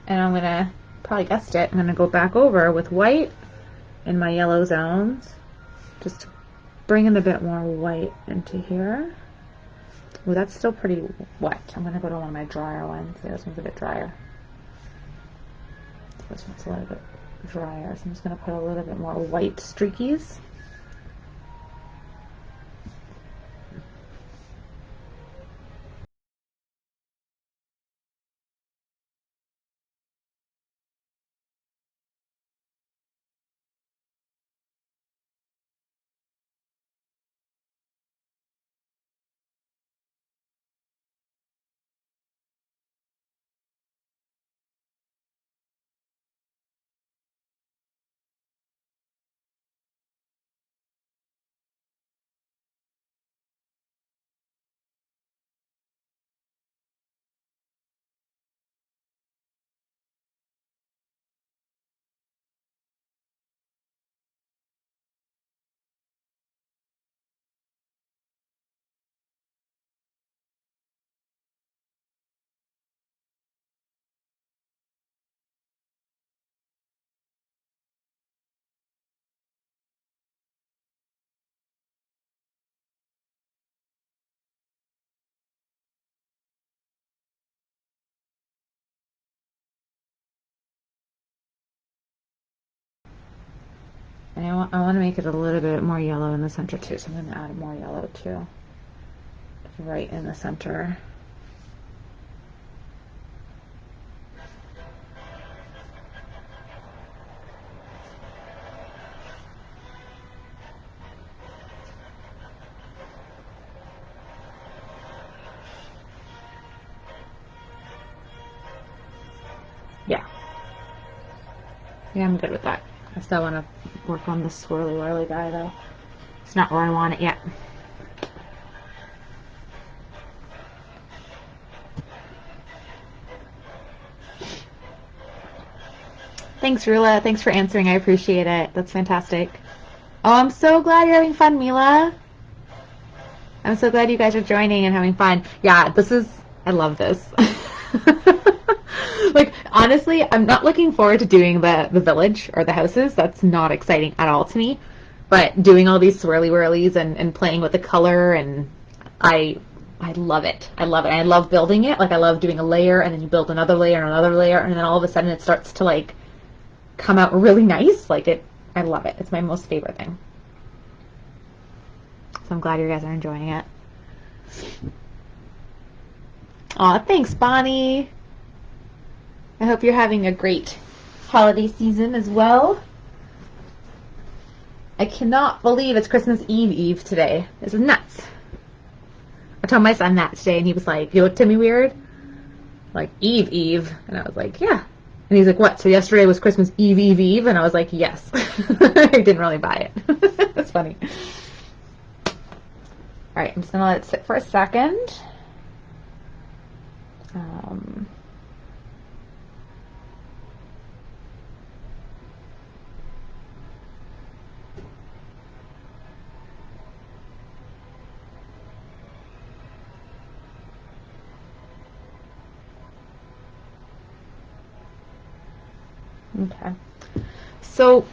and I'm gonna, probably guessed it, I'm gonna go back over with white in my yellow zones, just to bring in a bit more white into here. Oh, that's still pretty wet. I'm gonna go to one of my drier ones. Yeah, this one's a bit drier. This one's a little bit drier, so I'm just going to put a little bit more white streakies. And I want to make it a little bit more yellow in the center too, so I'm going to add more yellow too. Right in the center. Yeah. Yeah, I'm good with that. I still want to work on the swirly whirly guy though. It's not where I want it yet. Thanks, Rula. Thanks for answering. I appreciate it. That's fantastic. Oh, I'm so glad you're having fun, Mila. I'm so glad you guys are joining and having fun. Yeah, I love this. Like, honestly, I'm not looking forward to doing the village or the houses. That's not exciting at all to me. But doing all these swirly whirlies and playing with the color, and I love it. I love it. I love building it. Like, I love doing a layer, and then you build another layer and another layer, and then all of a sudden it starts to, like, come out really nice. Like, I love it. It's my most favorite thing. So I'm glad you guys are enjoying it. Aw, thanks, Bonnie. I hope you're having a great holiday season as well. I cannot believe it's Christmas Eve today. This is nuts. I told my son that today, and he was like, he looked at me weird. Like, Eve. And I was like, yeah. And he's like, what? So yesterday was Christmas Eve? And I was like, yes. I didn't really buy it. That's funny. All right, I'm just going to let it sit for a second. Okay. So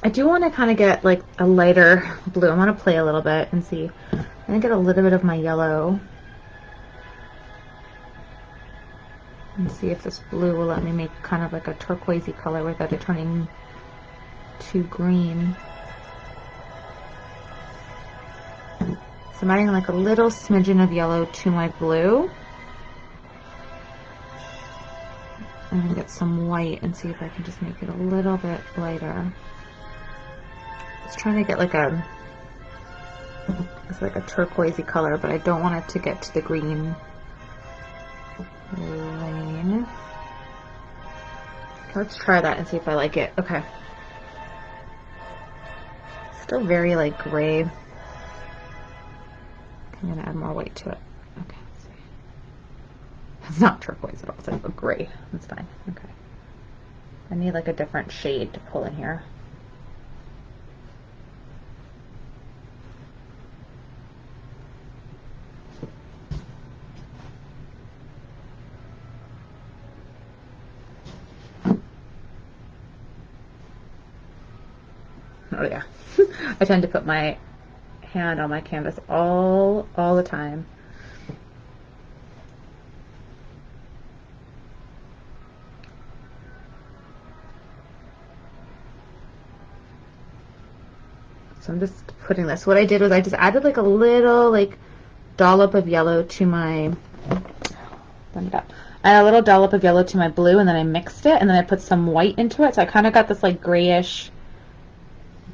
I do want to kind of get like a lighter blue. I want to play a little bit and see. I'm going to get a little bit of my yellow and see if this blue will let me make kind of like a turquoisey color without it turning too green. So I'm adding like a little smidgen of yellow to my blue. I'm going to get some white and see if I can just make it a little bit lighter. It's trying to get like it's like a turquoisey color, but I don't want it to get to the green lane. Okay, let's try that and see if I like it. Okay. Still very like gray. I'm going to add more white to it. Okay, let's see. It's not turquoise at all, it's like a gray. That's fine. Okay. I need like a different shade to pull in here. Oh yeah. I tend to put my hand on my canvas all the time. So I'm just putting this. What I did was I just added like a little like dollop of yellow to my blend it up. I had a little dollop of yellow to my blue, and then I mixed it, and then I put some white into it. So I kind of got this like grayish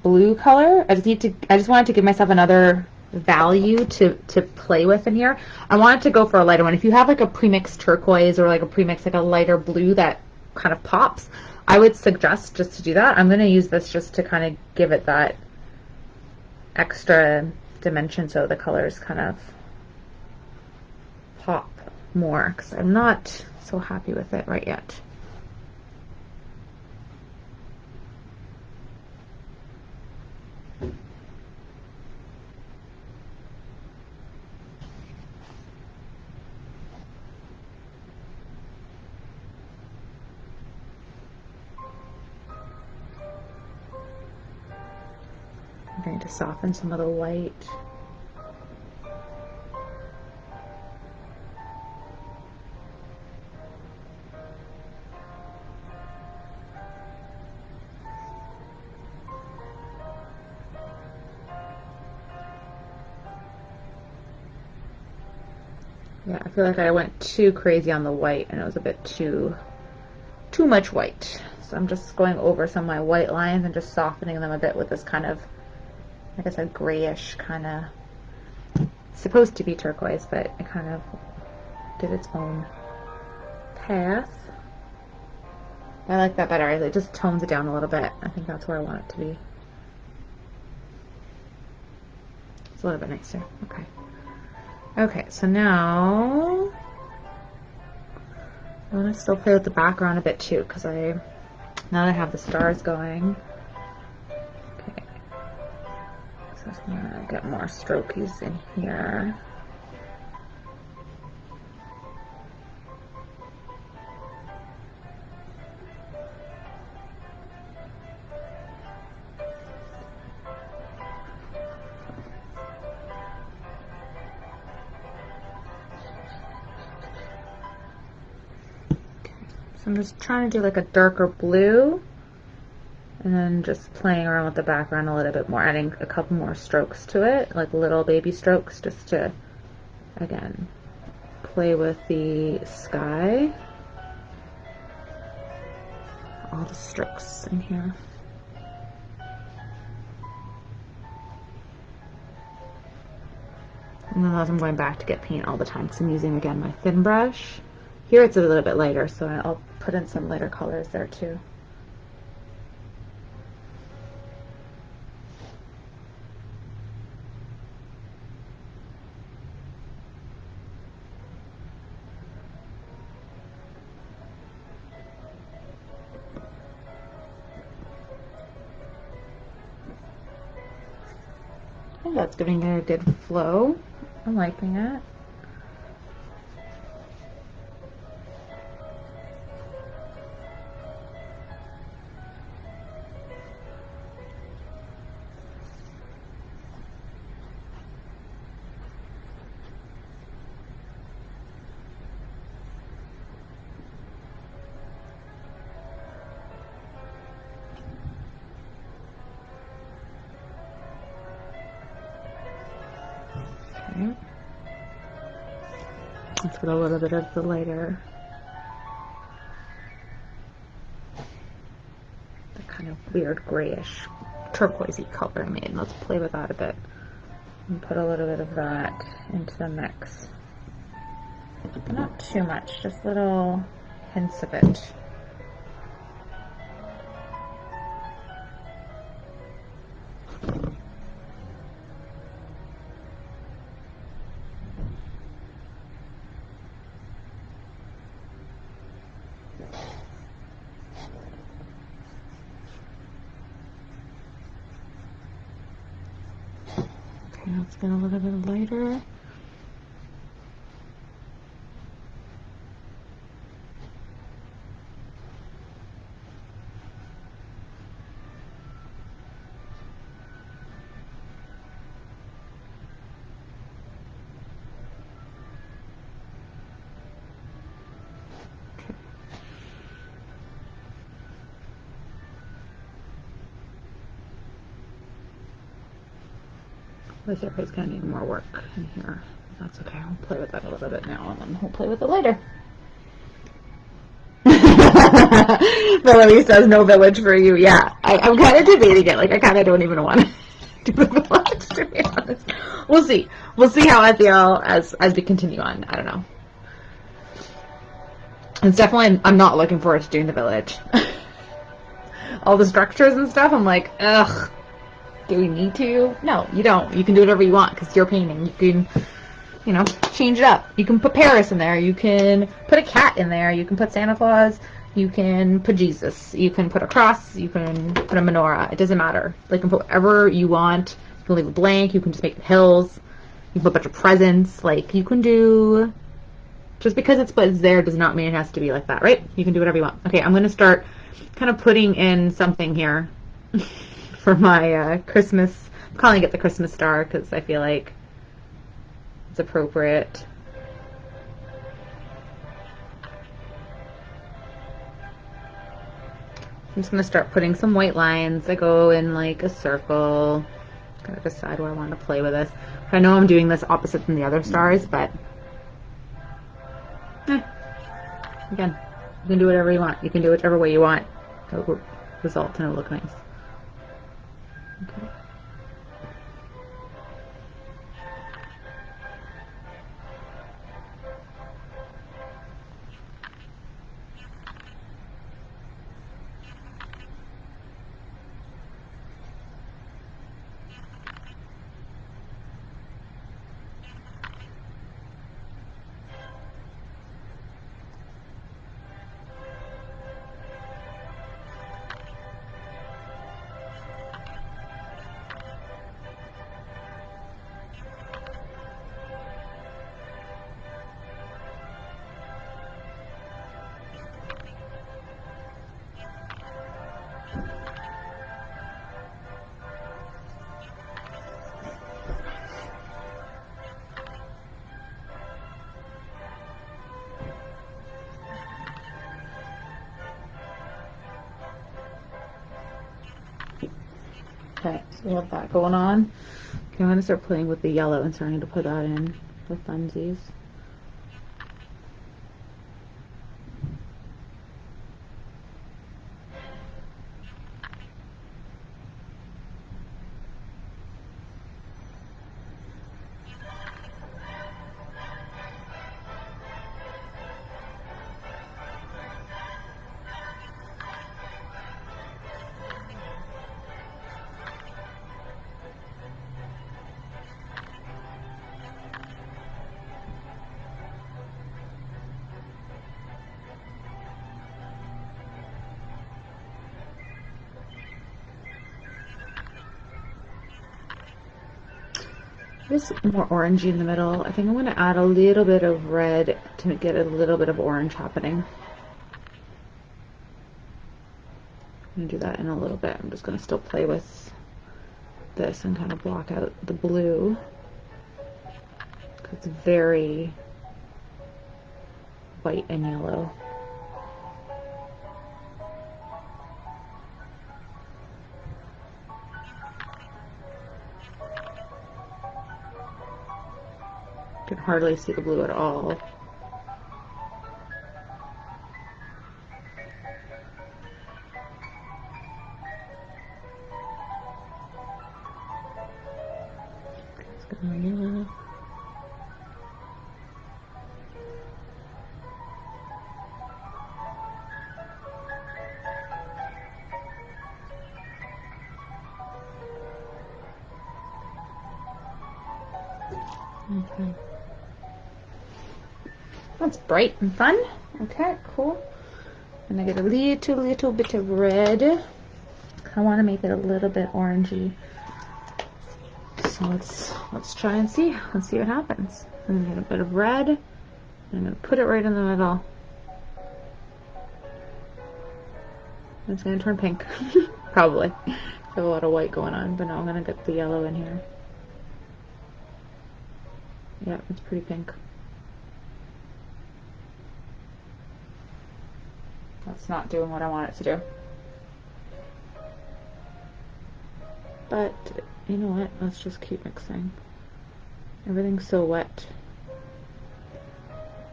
blue color. I just wanted to give myself another value to play with in here. I wanted to go for a lighter one. If you have like a premixed turquoise or like a premixed like a lighter blue that kind of pops, I would suggest just to do that. I'm going to use this just to kind of give it that extra dimension so the colors kind of pop more, because I'm not so happy with it right yet. I'm going to soften some of the white. Yeah, I feel like I went too crazy on the white and it was a bit too much white. So I'm just going over some of my white lines and just softening them a bit with this kind of, like I said, grayish kind of, supposed to be turquoise, but it kind of did its own path. I like that better. It just tones it down a little bit. I think that's where I want it to be. It's a little bit nicer. Okay. Okay, so now I want to still play with the background a bit too, because now that I have the stars going. Okay. So I'm gonna get more strokies in here. So I'm just trying to do like a darker blue and then just playing around with the background a little bit more, adding a couple more strokes to it, like little baby strokes, just to, again, play with the sky. All the strokes in here. And then as I'm going back to get paint all the time because I'm using, again, my thin brush. Here it's a little bit lighter, so I'll put in some lighter colors there too. I think that's giving it a good flow. I'm liking it. Okay. Let's put a little bit of the lighter, the kind of weird grayish turquoisey color I made. Let's play with that a bit and put a little bit of that into the mix. Not too much, just little hints of it. Okay, let's get a little bit lighter. This area's gonna need more work in here. That's okay. I'll play with that a little bit now, and then we'll play with it later. Melanie says no village for you. Yeah, I'm kind of debating it. Like, I kind of don't even want to do the village, to be honest. We'll see. We'll see how I feel as we continue on. I don't know. It's definitely, I'm not looking forward to doing the village. All the structures and stuff, I'm like, ugh. Do we need to? No, you don't. You can do whatever you want because you're painting. You can, you know, change it up. You can put Paris in there. You can put a cat in there. You can put Santa Claus. You can put Jesus. You can put a cross. You can put a menorah. It doesn't matter. Like, you can put whatever you want. You can leave it blank. You can just make it hills. You can put a bunch of presents. Like, you can do... Just because it's there does not mean it has to be like that, right? You can do whatever you want. Okay, I'm going to start kind of putting in something here. For my Christmas, I'm calling it the Christmas star because I feel like it's appropriate. I'm just going to start putting some white lines. I go in like a circle. Gotta decide where I want to play with this. I know I'm doing this opposite than the other stars, but Again, you can do whatever you want. You can do whichever way you want. It'll result and it'll look nice. Okay. Okay, so we have that going on. Okay, I'm going to start playing with the yellow and starting to put that in for funsies. Just more orangey in the middle. I think I'm going to add a little bit of red to get a little bit of orange happening. I'm going to do that in a little bit. I'm just going to still play with this and kind of block out the blue. It's very white and yellow. You can hardly see the blue at all. Okay. That's bright and fun. Okay, cool. And I get a little bit of red. I want to make it a little bit orangey. So let's try and see. Let's see what happens. I'm gonna get a bit of red. And I'm gonna put it right in the middle. It's gonna turn pink. Probably. I have a lot of white going on, but no, I'm gonna get the yellow in here. Yeah, it's pretty pink. That's not doing what I want it to do. But, you know what? Let's just keep mixing. Everything's so wet.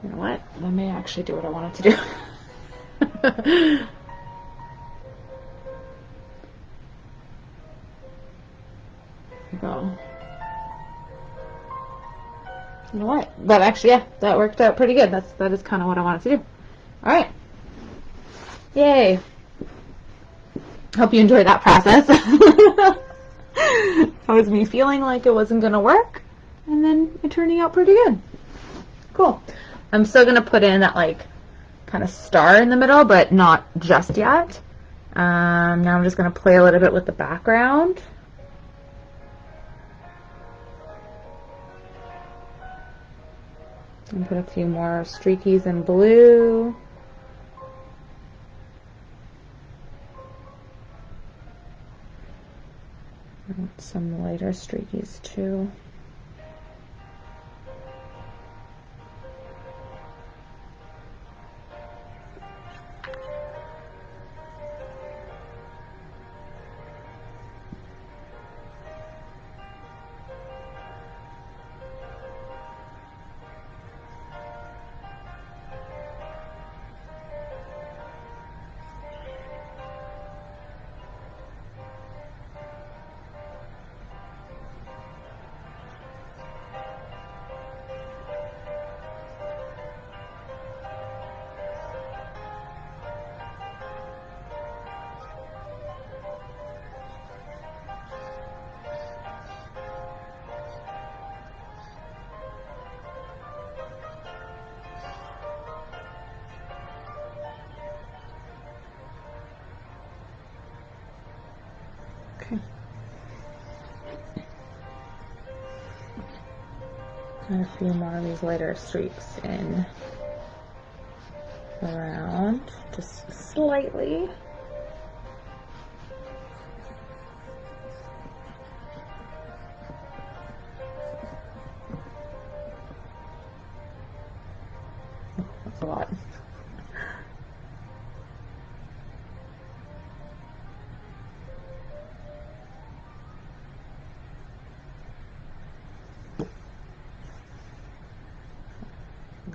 You know what? That may actually do what I want it to do. Go. You know what? That actually, yeah, that worked out pretty good. That is kind of what I wanted to do. All right. Yay. Hope you enjoyed that process. That was me feeling like it wasn't going to work, and then it turning out pretty good. Cool. I'm still going to put in that like kind of star in the middle, but not just yet. Now I'm just going to play a little bit with the background. And put a few more streakies in blue. And some lighter streakies too. Okay. And a few more of these lighter streaks in around, just slightly. That's a lot.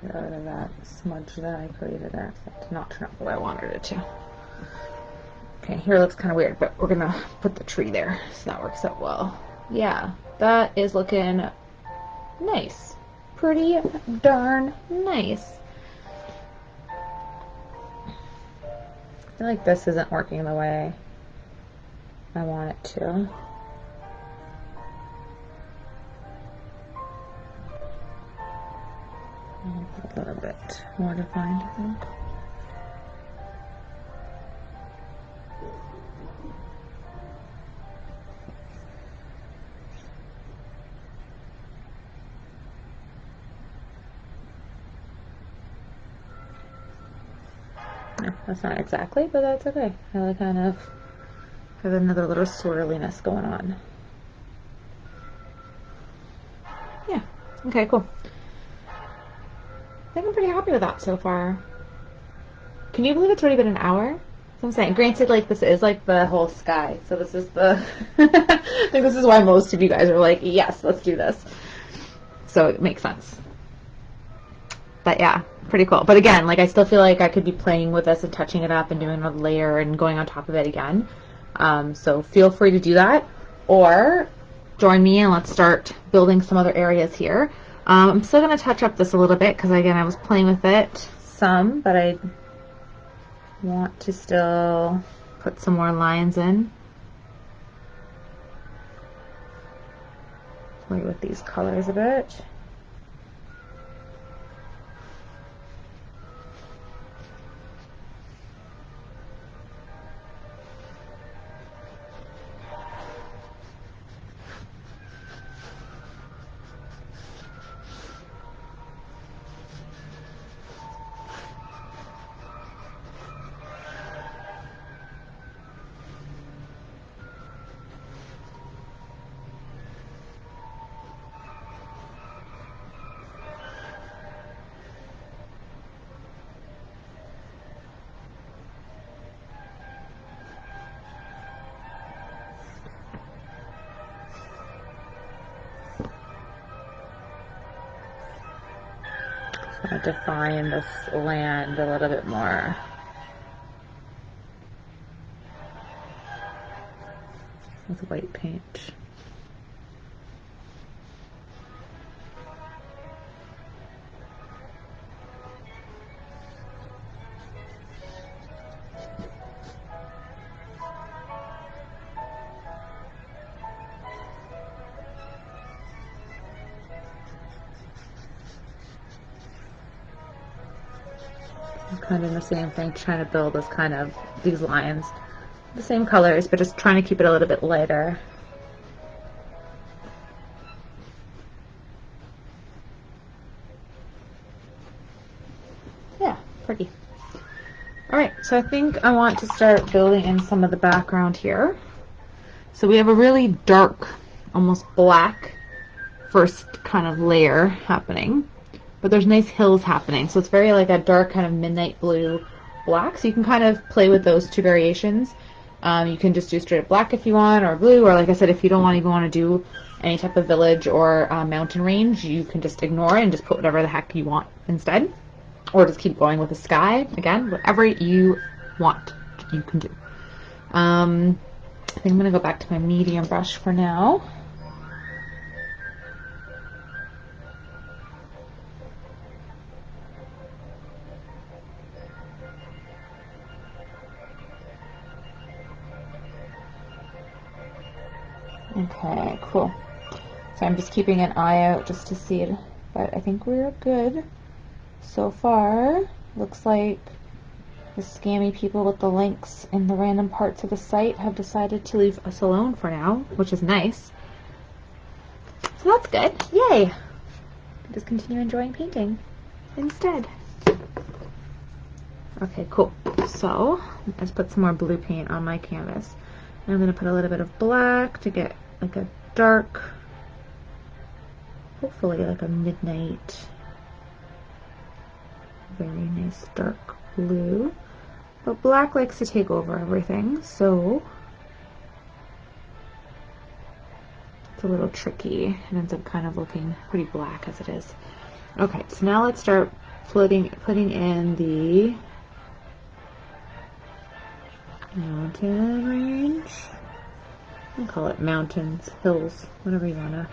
Get rid of that smudge that I created there. That did not turn out the way I wanted it to. Okay, here it looks kind of weird, but we're gonna put the tree there, so that works out well. Yeah, that is looking nice. Pretty darn nice. I feel like this isn't working the way I want it to. A little bit more defined, I think. Yeah, that's not exactly, but that's okay. I like kind of have another little swirliness going on. Yeah, okay, cool. I think I'm pretty happy with that so far. Can you believe it's already been an hour? That's what I'm saying. Granted, like, this is like the whole sky, so this is the I think this is why most of you guys are like, yes, let's do this. So it makes sense. But yeah, pretty cool. But again, like, I still feel like I could be playing with this and touching it up and doing another layer and going on top of it again. So feel free to do that, or join me and let's start building some other areas here. I'm still going to touch up this a little bit because, again, I was playing with it some, but I want to still put some more lines in. Play with these colors a bit. Define this land a little bit more. With white paint. Kind of the same thing, trying to build this kind of, these lines, the same colors, but just trying to keep it a little bit lighter. Yeah, pretty. Alright, so I think I want to start building in some of the background here. So we have a really dark, almost black first kind of layer happening. But there's nice hills happening, so it's very like a dark kind of midnight blue black, so you can kind of play with those two variations. You can just do straight up black if you want, or blue, or like I said, if you don't even want to do any type of village or mountain range, you can just ignore it and just put whatever the heck you want instead, or just keep going with the sky. Again, whatever you want, you can do. I think I'm going to go back to my medium brush for now. Okay, cool. So I'm just keeping an eye out just to see it, but I think we're good so far. Looks like The scammy people with the links in the random parts of the site have decided to leave us alone for now, which is nice. So that's good. Yay! Just continue enjoying painting instead. Okay, cool. So let's put some more blue paint on my canvas. And I'm going to put a little bit of black to get like a dark, hopefully like a midnight, very nice dark blue. But black likes to take over everything, so it's a little tricky. It ends up kind of looking pretty black as it is. Okay, so now let's start putting in the mountain range. I'll call it mountains, hills, whatever you wanna.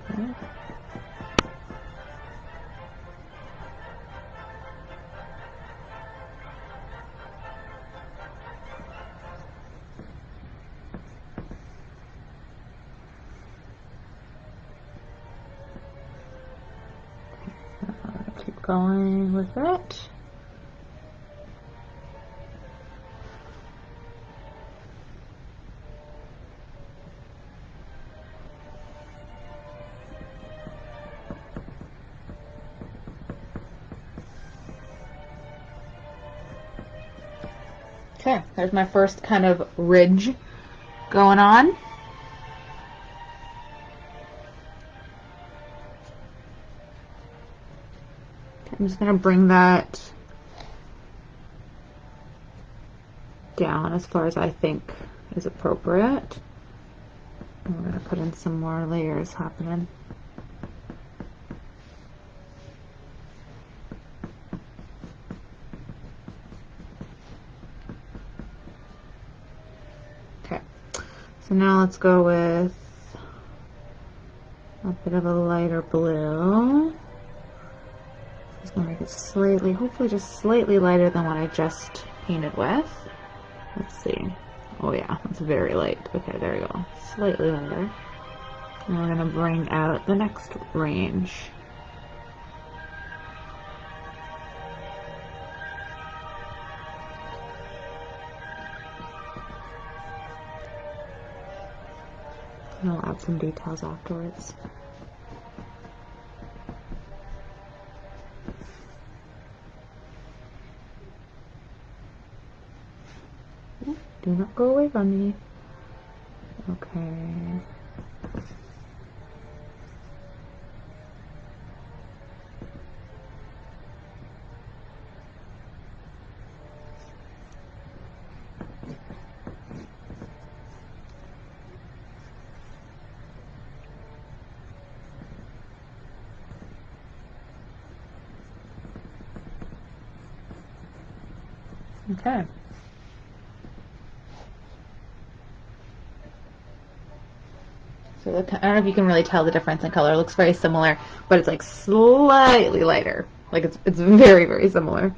Okay. Keep going with it. Okay, there's my first kind of ridge going on. I'm just going to bring that down as far as I think is appropriate. And we're going to put in some more layers happening. Okay, so now let's go with a bit of a lighter blue. Just going to make it slightly, hopefully just slightly lighter than what I just painted with. Let's see. Oh yeah, that's very light. Okay, there we go. Slightly lighter. And we're going to bring out the next range. And I'll add some details afterwards. Do not go away from me. Okay. Okay. So I don't know if you can really tell the difference in color. It looks very similar, but it's like slightly lighter. Like it's very, very similar.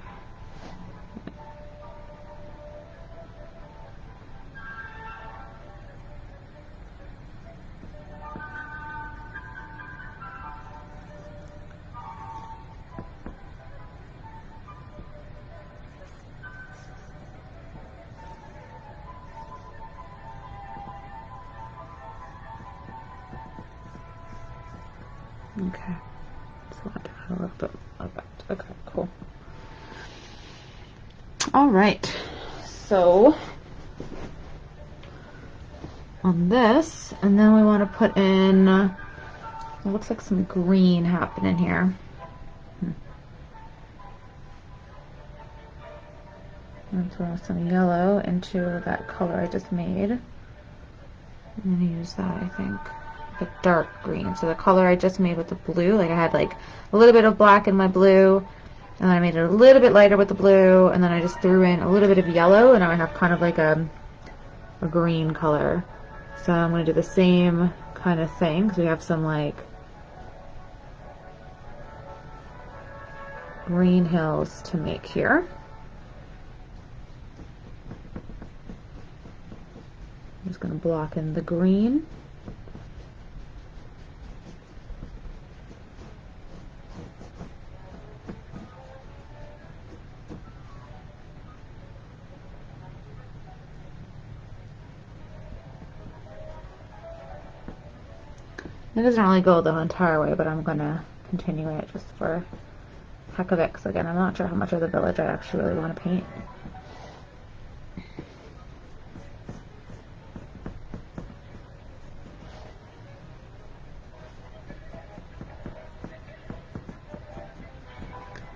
Okay, so I'll add a little bit of that. Okay, cool. All right, so on this, and then we want to put in, it looks like some green happening here. And throw some yellow into that color I just made. I'm going to use that, I think. The dark green. So the color I just made with the blue, like I had like a little bit of black in my blue, and then I made it a little bit lighter with the blue, and then I just threw in a little bit of yellow, and now I have kind of like a green color. So I'm going to do the same kind of thing, because we have some like green hills to make here. just going to block in the green. It doesn't really go the entire way, but I'm going to continue it just for heck of it, because again, I'm not sure how much of the village I actually really want to paint.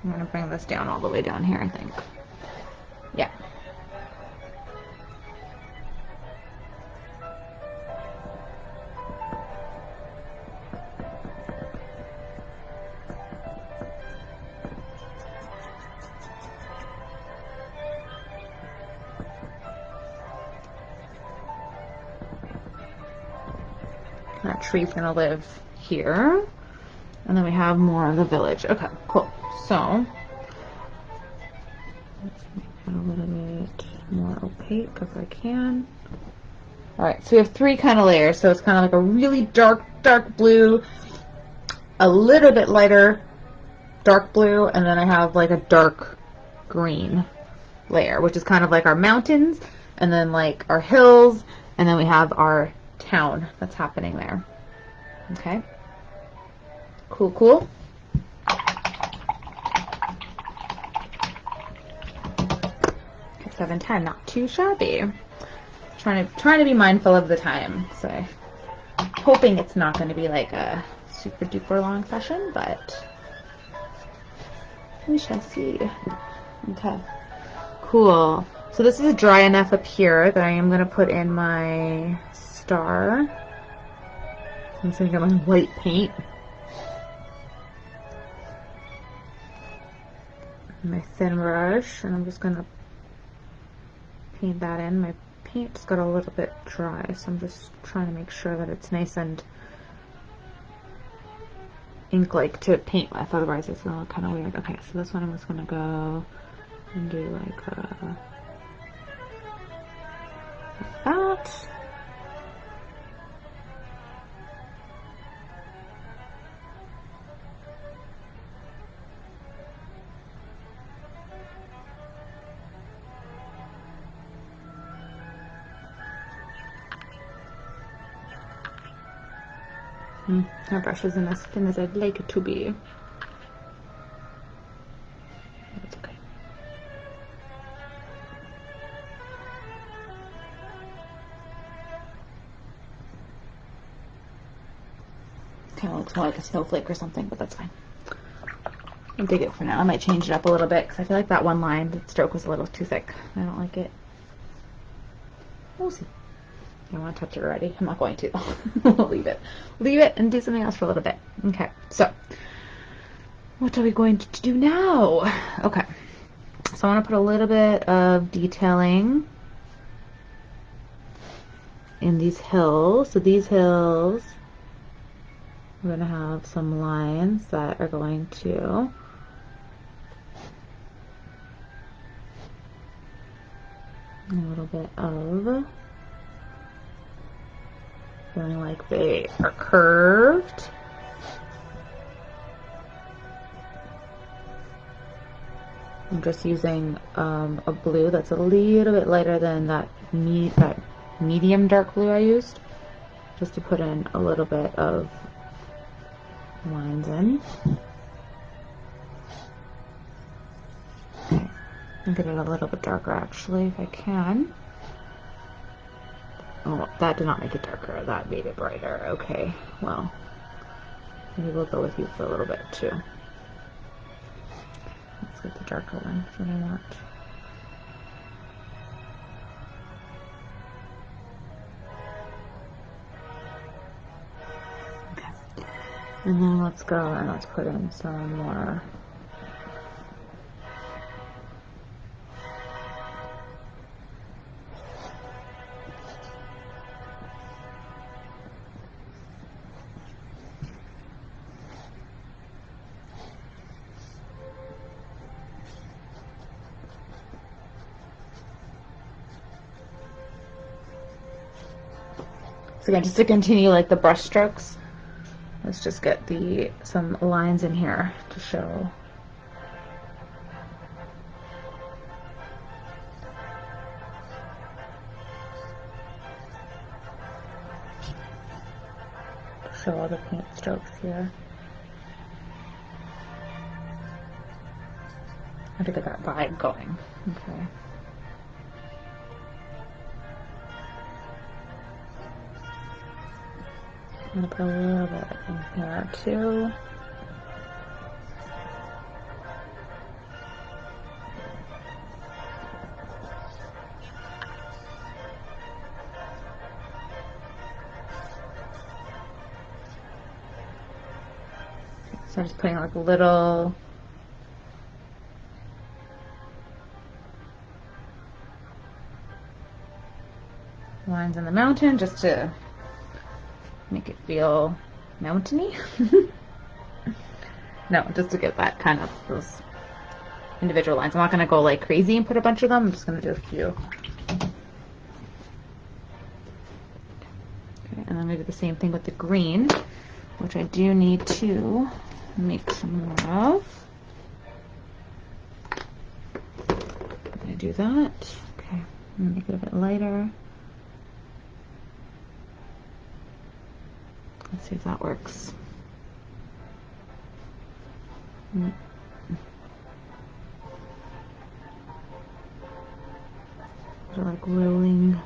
I'm going to bring this down all the way down here, I think. Yeah. That tree's gonna live here. And then we have more of the village. Okay, cool. So, let's make it a little bit more opaque if I can. Alright, so we have three kind of layers. So it's kind of like a really dark, dark blue, a little bit lighter, dark blue, and then I have like a dark green layer, which is kind of like our mountains, and then like our hills, and then we have our town that's happening there. Okay. Cool, cool. 7:10, not too shabby. Trying to be mindful of the time. So hoping it's not going to be like a super duper long session, but we shall see. Okay. Cool. So this is dry enough up here that I am going to put in my star. I'm just going to get my white paint. My thin brush, and I'm just going to paint that in. My paint just got a little bit dry, so I'm just trying to make sure that it's nice and ink-like to paint with, otherwise it's going to look kind of weird. Okay, so this one I'm just going to go and do like that. My brush isn't as thin as I'd like it to be. That's okay. Kind of looks more like a snowflake or something, but that's fine. I'll dig it for now. I might change it up a little bit because I feel like that one line, the stroke was a little too thick. I don't like it. We'll see. I want to touch it already. I'm not going to. We'll leave it. Leave it and do something else for a little bit. Okay, so what are we going to do now? Okay, so I want to put a little bit of detailing in these hills. So these hills, we're going to have some lines that are going to a little bit of feeling like they are curved. I'm just using a blue that's a little bit lighter than that medium dark blue I used, just to put in a little bit of lines in. Okay. I'll get it a little bit darker actually if I can. Oh, that did not make it darker. That made it brighter. Okay, well, maybe we'll go with you for a little bit too. Let's get the darker one that I want. Okay. And then let's go and let's put in some more . So again, just to continue like the brush strokes, let's just get some lines in here to show. Show all the paint strokes here. I have to get that vibe going. Okay. I'm going to put a little bit in here too. So I'm just putting like little lines in the mountain just to make it feel mountainy. No, just to get that kind of those individual lines. I'm not going to go like crazy and put a bunch of them. I'm just going to do a few. Okay, and I'm going to do the same thing with the green, which I do need to make some more of. I'm going to do that. Okay, I'm going to make it a bit lighter. Let's see if that works. They're like rolling.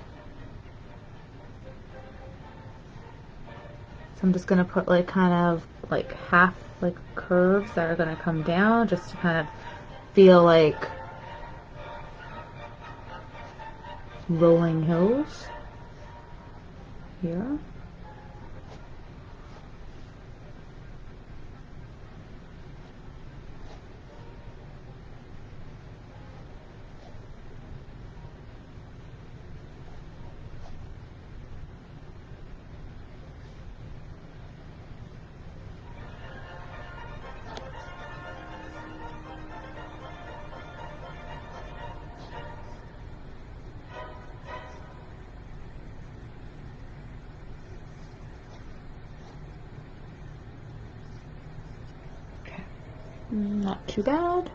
So I'm just going to put like kind of like half like curves that are going to come down just to kind of feel like rolling hills here. Not too bad.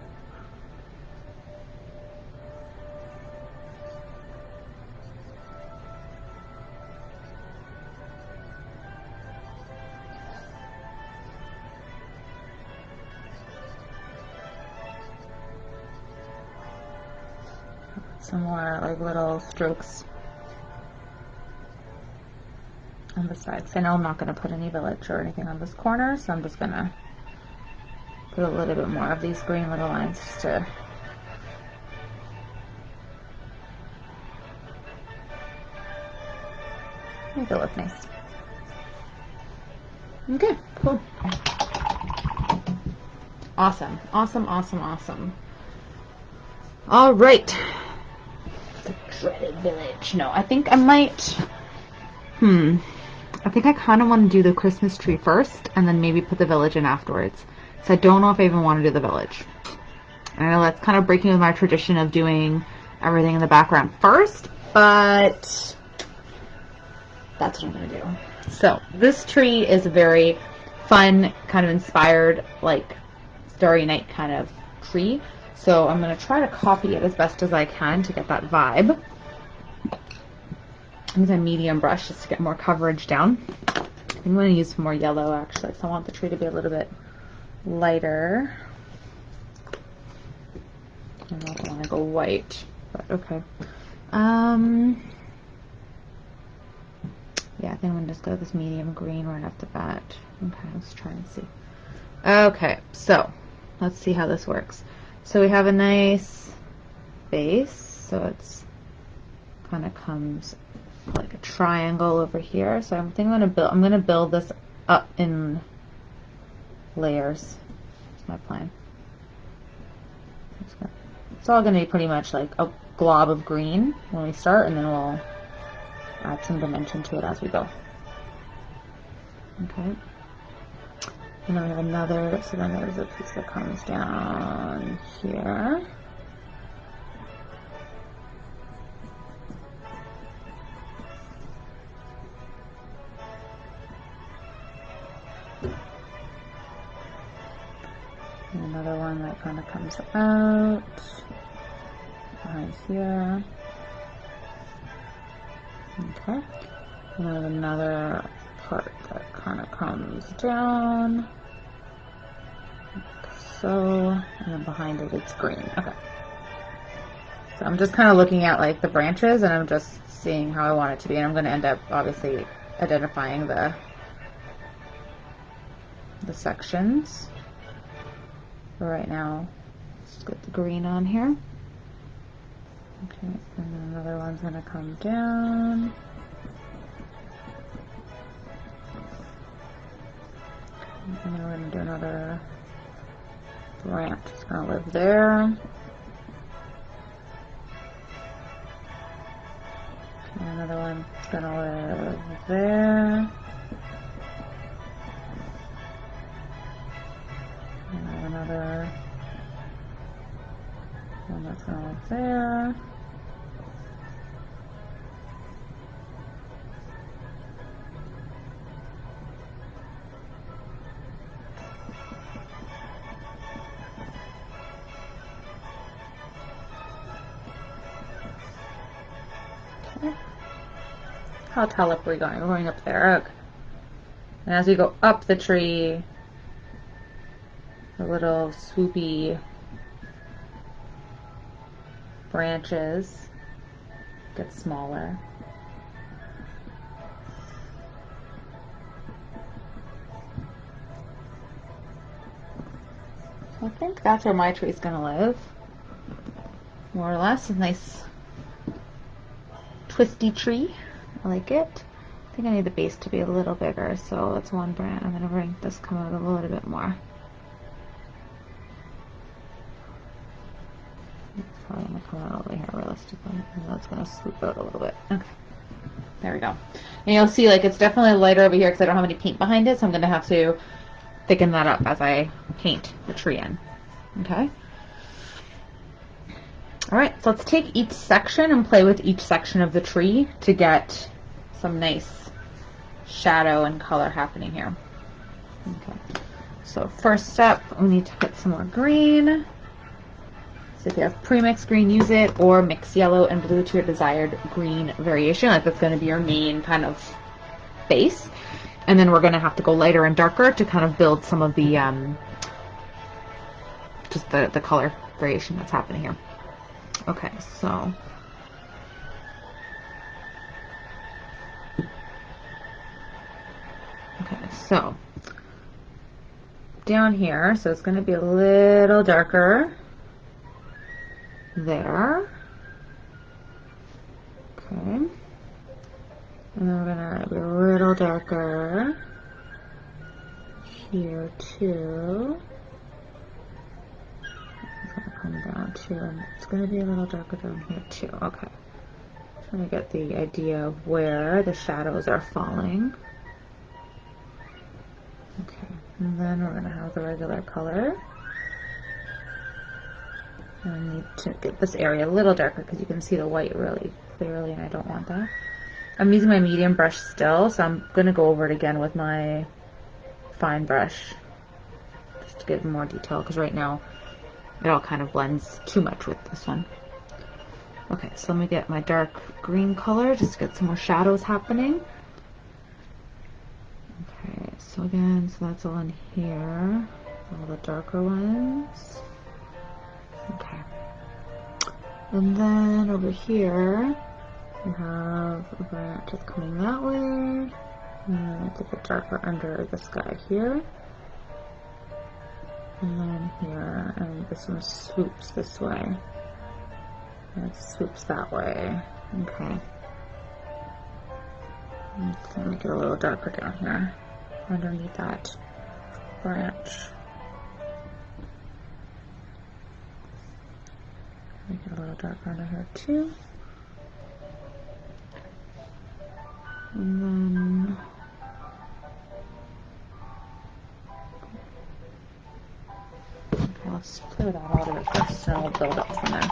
Some more like little strokes on the sides. I know I'm not going to put any village or anything on this corner, so I'm just going to put a little bit more of these green little lines just to make it look nice. Okay, cool. Awesome, awesome, awesome, awesome. All right. The dreaded village. No, I think I might, I think I kind of want to do the Christmas tree first and then maybe put the village in afterwards. So I don't know if I even want to do the village. And I know that's kind of breaking with my tradition of doing everything in the background first, but that's what I'm going to do. So this tree is a very fun, kind of inspired, like Starry Night kind of tree. So I'm going to try to copy it as best as I can to get that vibe. I'm using a medium brush just to get more coverage down. I'm going to use some more yellow actually, so I want the tree to be a little bit lighter. I don't want to go white, but okay. Yeah, I think I'm going to just go with this medium green right off the bat. Okay, let's try and see. Okay, so let's see how this works. So we have a nice base, so it's kind of comes like a triangle over here. So I'm thinking I'm going to build this up in layers. That's my plan. It's all going to be pretty much like a glob of green when we start, and then we'll add some dimension to it as we go. Okay. And then we have another, so then there's a piece that comes down here. another one that kind of comes out behind here. Okay. And then another part that kind of comes down, like so, and then behind it it's green. Okay. So I'm just kind of looking at like the branches, and I'm just seeing how I want it to be, and I'm going to end up obviously identifying the sections. But right now, let's get the green on here. Okay, and then another one's going to come down. And then we're going to do another branch. It's going to live there. And another one's going to live there. And another one that's going to live there. How tall up are we going? We're going up there. Okay. And as we go up the tree, the little swoopy branches get smaller. So I think that's where my tree is going to live, more or less. A nice twisty tree. I like it. I think I need the base to be a little bigger, so that's one branch. I'm going to bring this come out a little bit more. It's probably going to come out over here realistically. And that's going to swoop out a little bit. Okay. There we go. And you'll see like it's definitely lighter over here because I don't have any paint behind it, so I'm going to have to thicken that up as I paint the tree in. Okay. Alright, so let's take each section and play with each section of the tree to get some nice shadow and color happening here. Okay, so first step, we need to put some more green. So if you have pre-mixed green, use it, or mix yellow and blue to your desired green variation. Like that's going to be your main kind of base. And then we're going to have to go lighter and darker to kind of build some of the, just the color variation that's happening here. Okay, so down here, so it's going to be a little darker there. Okay, and then we're going to be a little darker here too. Come down too, and it's going to be a little darker down here too. Okay, trying to get the idea of where the shadows are falling. Okay, and then we're going to have the regular color. And I need to get this area a little darker because you can see the white really clearly, and I don't want that. I'm using my medium brush still, so I'm going to go over it again with my fine brush just to get more detail, because right now it all kind of blends too much with this one. Okay, so let me get my dark green color just to get some more shadows happening. Okay, so again, so that's all in here, all the darker ones. Okay, and then over here we have a branch that's coming that way, and then it's a bit darker under this guy here. And then here, and this one swoops this way. And it swoops that way. Okay. Let's make it a little darker down here, underneath that branch. Make it a little darker under here too. And then let's clear that out of it first, and we'll build up from there.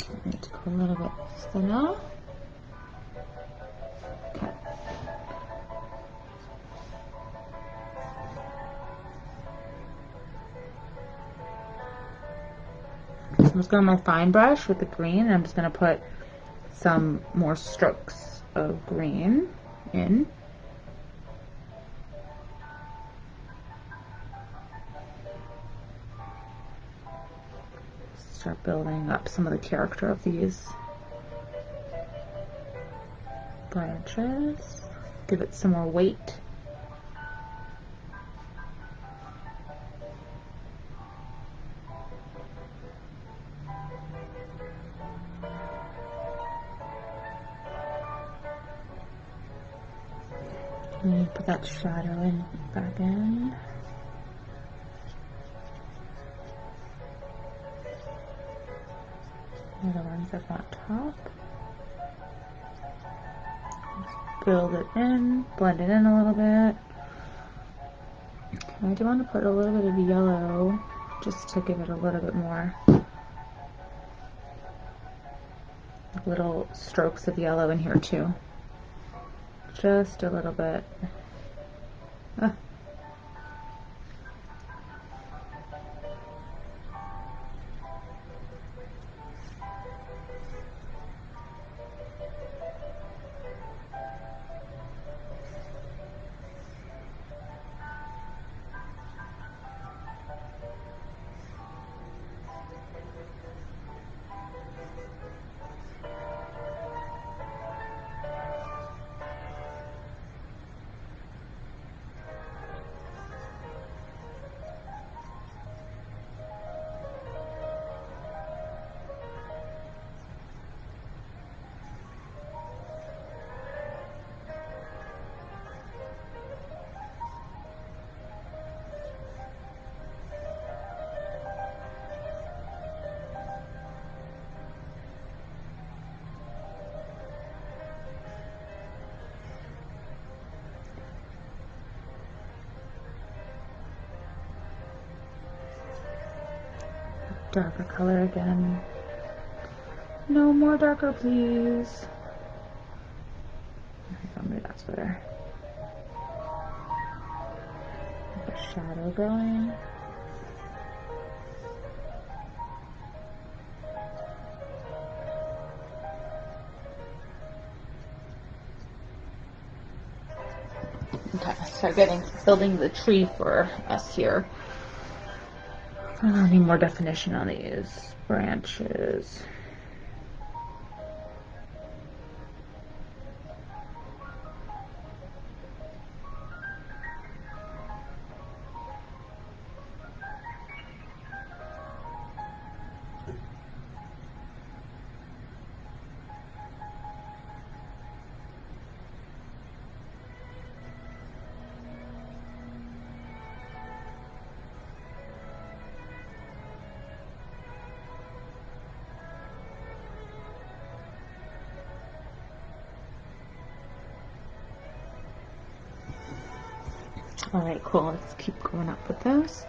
I need to go a little bit thinner. I'm just going with my fine brush with the green, and I'm just going to put some more strokes of green in. Start building up some of the character of these branches. Give it some more weight. And put that shadow in back in. And the ones up on top. Just build it in, blend it in a little bit. And I do want to put a little bit of yellow just to give it a little bit more. Little strokes of yellow in here too. Just a little bit. Darker color again. No more darker, please. Maybe that's better. Get a shadow going. Okay, start building the tree for us here. I need more definition on these branches. Alright, cool. Let's keep going up with this.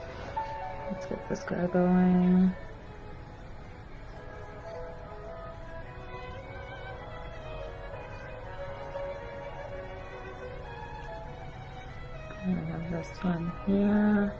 Let's get this guy going. I have this one here.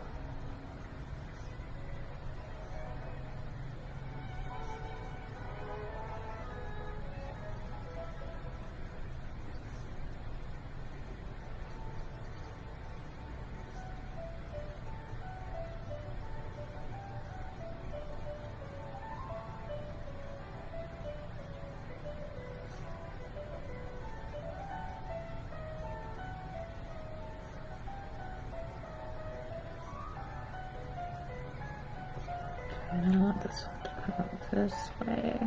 And I want this one to come out this way.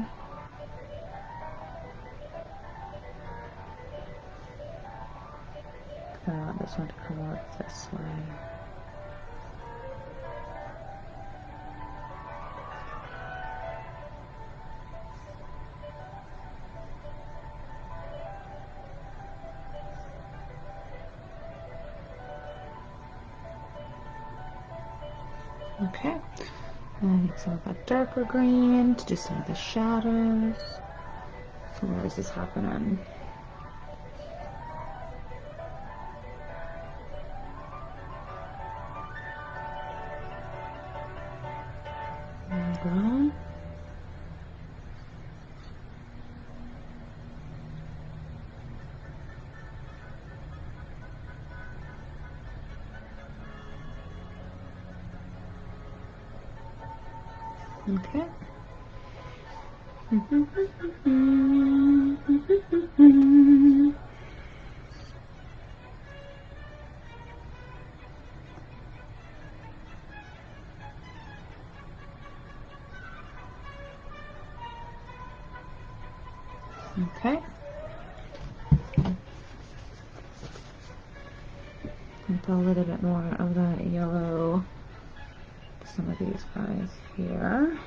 And I want this one to come out this way. Okay. And I need some of that darker green to do some of the shadows. So where is this happening? There we go. Okay. Okay. Put a little bit more of that yellow to some of these guys here.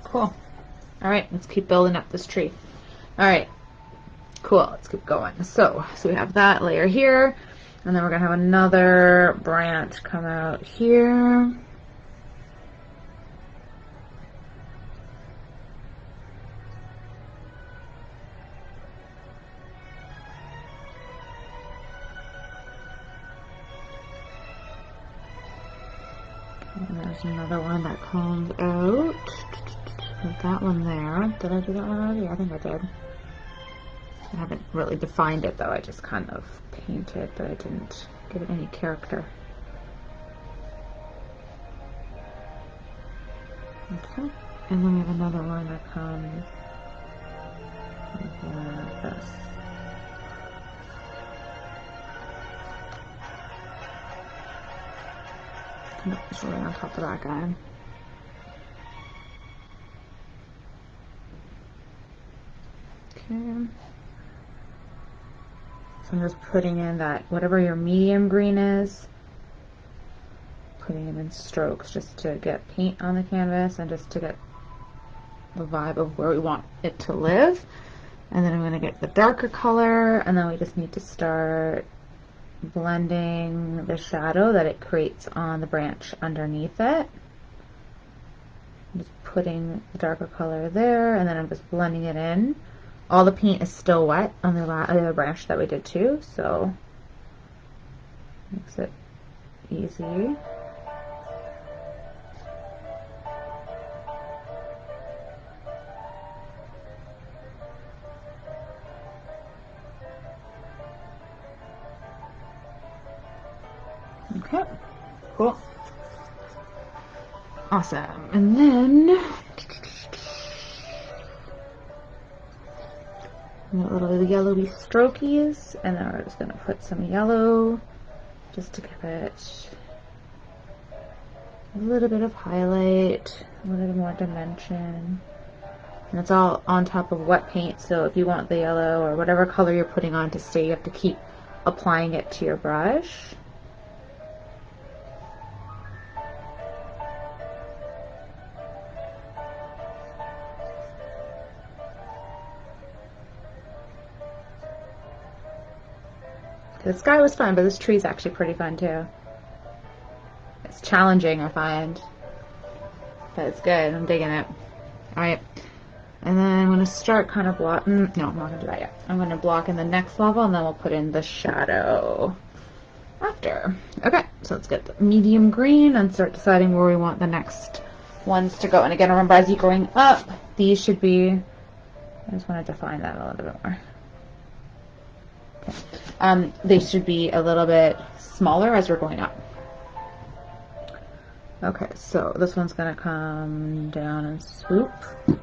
Cool. All right, let's keep building up this tree. All right, cool. Let's keep going. So we have that layer here, and then we're gonna have another branch come out here. And there's another one that comes out. Put that one there. Did I do that one already? I think I did. I haven't really defined it though. I just kind of painted, but I didn't give it any character. Okay. And then we have another one that comes like this. Nope, it's really on top of that guy. Okay. So I'm just putting in that, whatever your medium green is, putting it in strokes just to get paint on the canvas and just to get the vibe of where we want it to live. And then I'm going to get the darker color, and then we just need to start blending the shadow that it creates on the branch underneath it. I'm just putting the darker color there, and then I'm just blending it in. All the paint is still wet on the other branch that we did too, so makes it easy. Okay, cool. Awesome. And then little yellowy strokies, and then we're just going to put some yellow just to give it a little bit of highlight, a little more dimension. And it's all on top of wet paint, so if you want the yellow or whatever color you're putting on to stay, you have to keep applying it to your brush. The sky was fun, but this tree is actually pretty fun too. It's challenging, I find, but it's good. I'm digging it. All right, and then I'm going to start kind of blocking. No, I'm not going to do that yet. I'm going to block in the next level, and then we'll put in the shadow after. Okay, so let's get the medium green and start deciding where we want the next ones to go. And again, remember, as you're going up, these should be, I just want to define that a little bit more. Okay. They should be a little bit smaller as we're going up. Okay, so this one's going to come down and swoop. And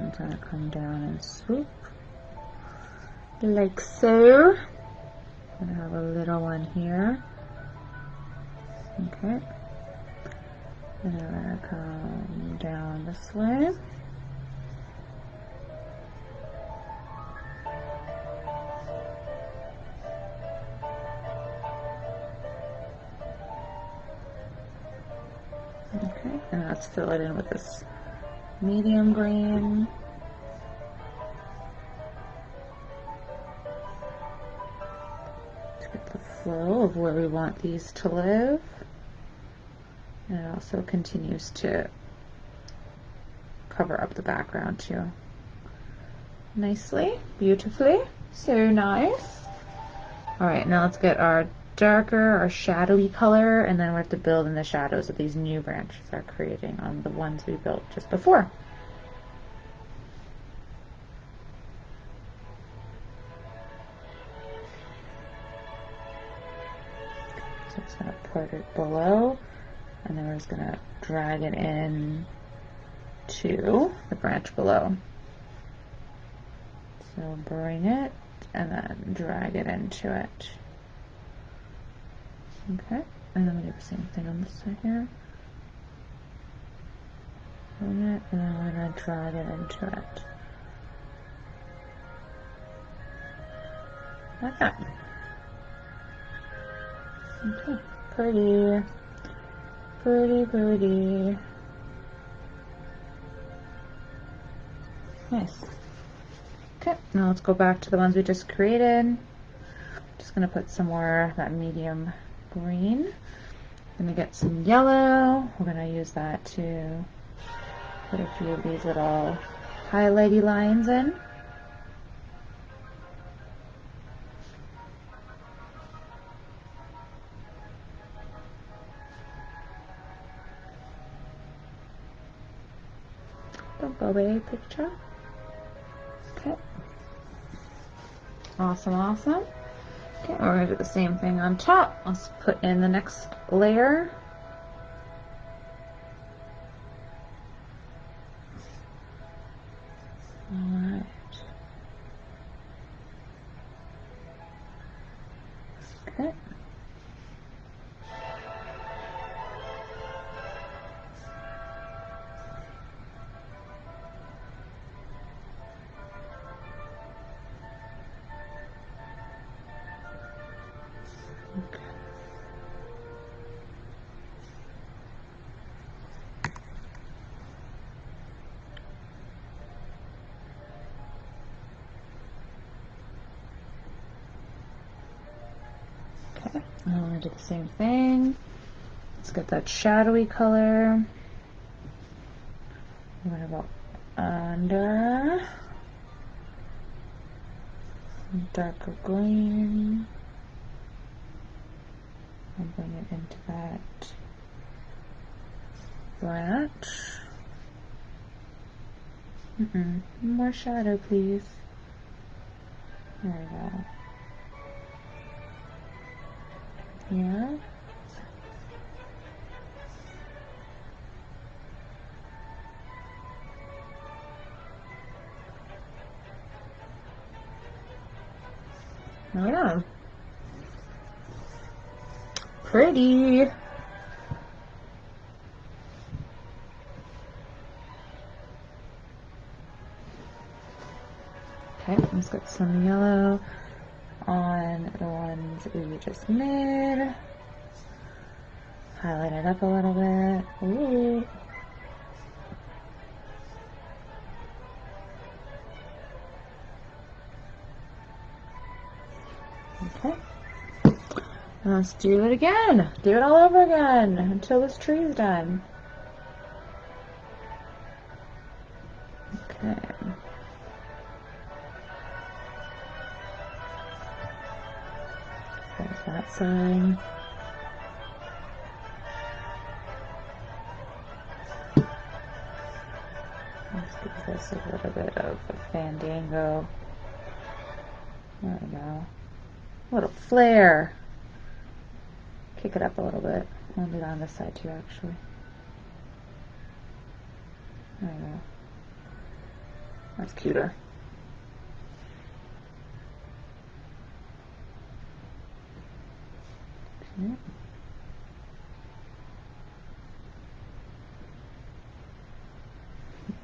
it's going to come down and swoop. Like so. I'm going to have a little one here. Okay. And I'm going to come down this way. Okay, and let's fill it in with this medium green. To get the flow of where we want these to live. And it also continues to cover up the background too. Nicely, beautifully, so nice. All right, now let's get our darker, our shadowy color, and then we have to build in the shadows that these new branches are creating on the ones we built just before. So I'm just going to put it below, and then we're just going to drag it in to the branch below. So bring it and then drag it into it. Okay, and then we do the same thing on this side here. Bring it, and then we're going to drag it into it. Like that. Okay, pretty. Pretty, pretty. Nice. Okay, now let's go back to the ones we just created. Just gonna put some more of that medium green. Gonna get some yellow. We're gonna use that to put a few of these little highlighty lines in. Don't go away, picture. Okay. Awesome, awesome. Okay, we're going to do the same thing on top. Let's put in the next layer. Alright. Okay. Okay, I'm going to do the same thing. Let's get that shadowy color. I'm going to go under some darker green. I'll bring it into that branch. More shadow, please. There we go. Yeah. Oh yeah. Pretty. Okay, let's get some yellow on the ones that we just made. Highlight it up a little bit. Ooh. Okay. Let's do it again. Do it all over again until this tree is done. Okay. There's that side. Let's give this a little bit of a fandango. There we go. A little flare. Kick it up a little bit. I'll do that on this side too, actually. There we go. That's cuter. Okay.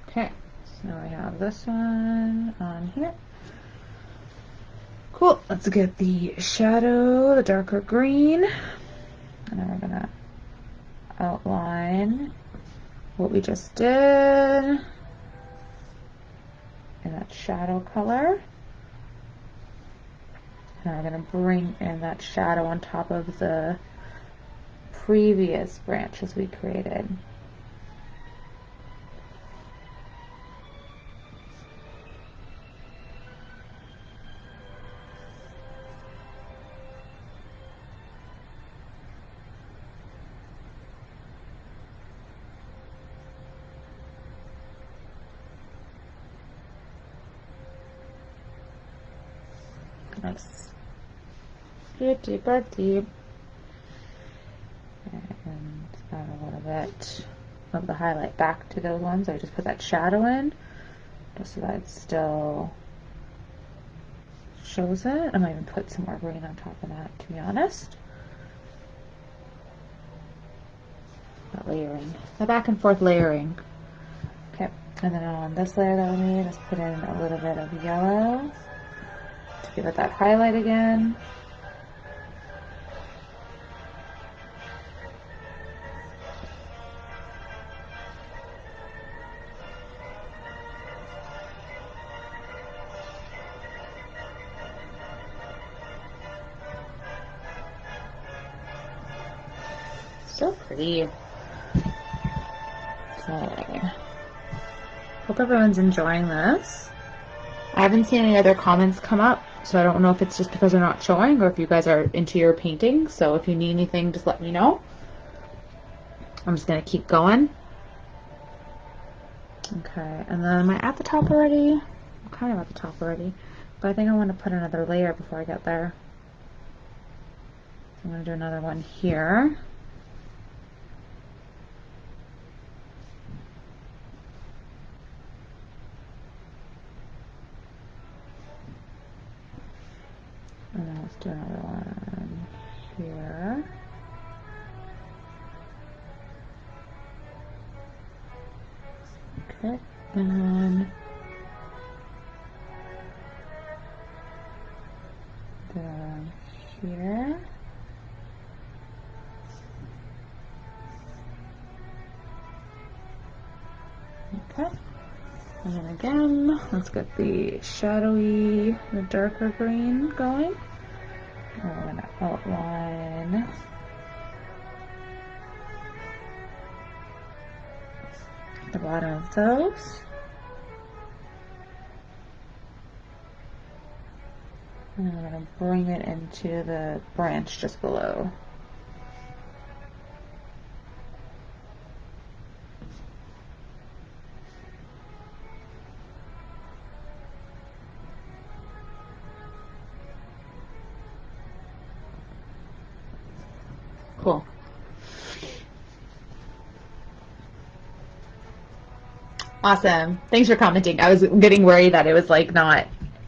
Okay, so now we have this one on here. Cool, let's get the shadow, the darker green. And then we're gonna outline what we just did in that shadow color. And I'm going to bring in that shadow on top of the previous branches we created. Nice. Pretty. And add a little bit of the highlight back to those ones. I just put that shadow in just so that it still shows it. I might even put some more green on top of that, to be honest. That layering, the back and forth layering. Okay, and then on this layer that we made, let's put in a little bit of yellow to give it that highlight again. So pretty. Okay. Hope everyone's enjoying this. I haven't seen any other comments come up, so I don't know if it's just because they're not showing or if you guys are into your painting. So if you need anything, just let me know. I'm just going to keep going. Okay, and then am I at the top already? I'm kind of at the top already, but I think I want to put another layer before I get there. I'm going to do another one here. And then let's do another one here. Okay, and then down here. Okay, and then again, let's get the shadowy, the darker green going. And we're going to outline the bottom of those. And then we're going to bring it into the branch just below. Cool. Awesome. Thanks for commenting. I was getting worried that it was like not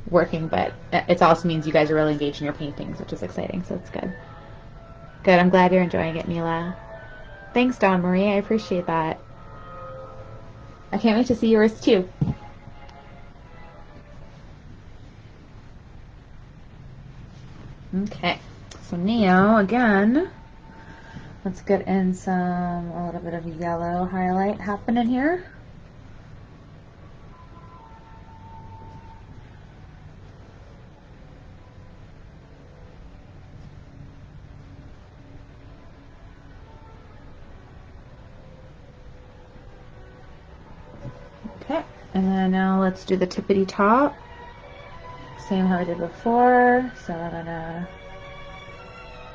working, but it also means you guys are really engaged in your paintings, which is exciting, so it's good. Good. I'm glad you're enjoying it, Mila. Thanks, Dawn Marie. I appreciate that. I can't wait to see yours too. Okay. So now, again, let's get in a little bit of yellow highlight happening here. Okay, and then now let's do the tippity top. Same how I did before. So I'm gonna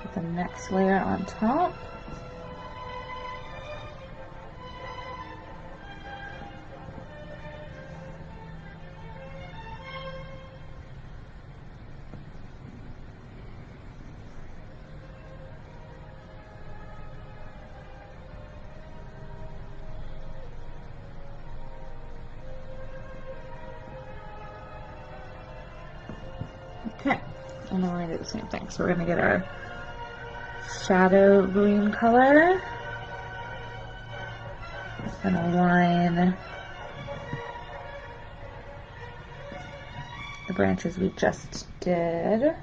put the next layer on top. Okay, and then we're going to do the same thing. So we're going to get our shadow green color and align the branches we just did.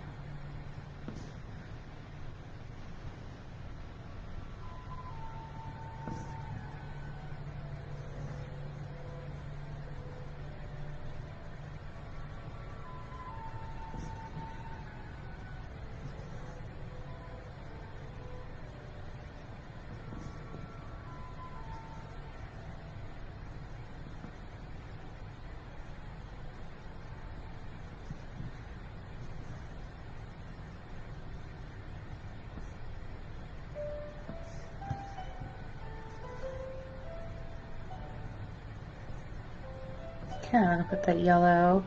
can put that yellow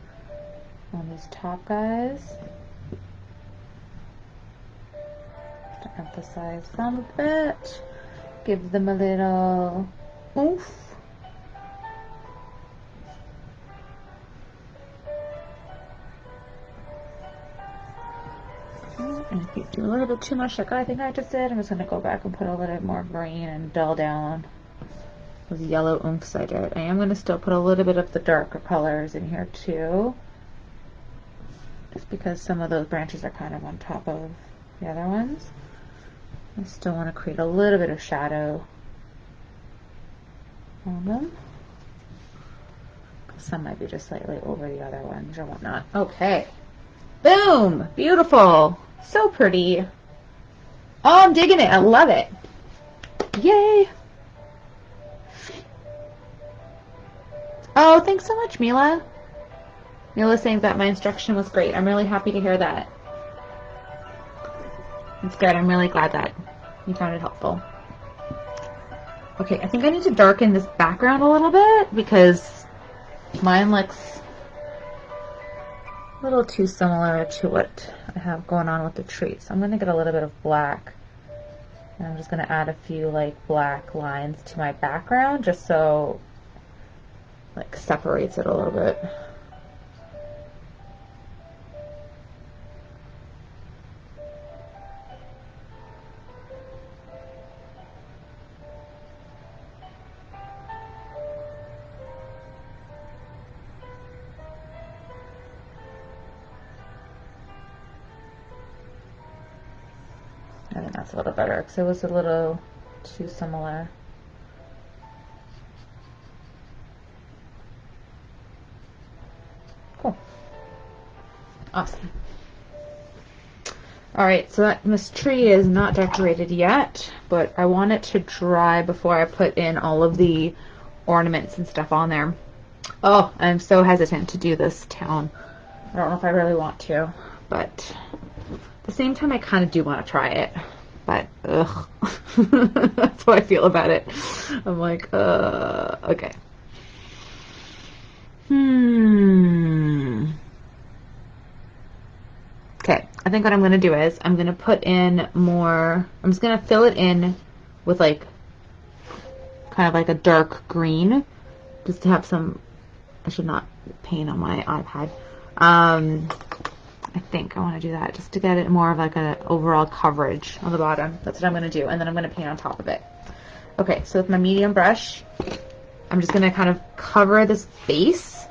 on these top guys to emphasize them a bit, give them a little oomph. And if you do a little bit too much like I think I just did, I'm just going to go back and put a little bit more green and dull down those yellow oomphs I did. I am going to still put a little bit of the darker colors in here too, just because some of those branches are kind of on top of the other ones. I still want to create a little bit of shadow on them. Some might be just slightly over the other ones or whatnot. Okay. Boom! Beautiful! So pretty. Oh, I'm digging it. I love it. Yay! Oh, thanks so much, Mila. Mila's saying that my instruction was great. I'm really happy to hear that. It's good. I'm really glad that you found it helpful. Okay, I think I need to darken this background a little bit because mine looks a little too similar to what I have going on with the tree. So I'm going to get a little bit of black. And I'm just going to add a few like black lines to my background just so like separates it a little bit. I think that's a little better because it was a little too similar. Cool. Awesome. Alright, so this tree is not decorated yet, but I want it to dry before I put in all of the ornaments and stuff on there. Oh, I'm so hesitant to do this town. I don't know if I really want to, but at the same time I kind of do want to try it. But, ugh. That's how I feel about it. I'm like, okay. Okay, I think what I'm going to do is I'm going to put in more, I'm just going to fill it in with like, kind of like a dark green, just to have some, I should not paint on my iPad. I think I want to do that just to get it more of like an overall coverage on the bottom. That's what I'm going to do, and then I'm going to paint on top of it. Okay, so with my medium brush, I'm just going to kind of cover this base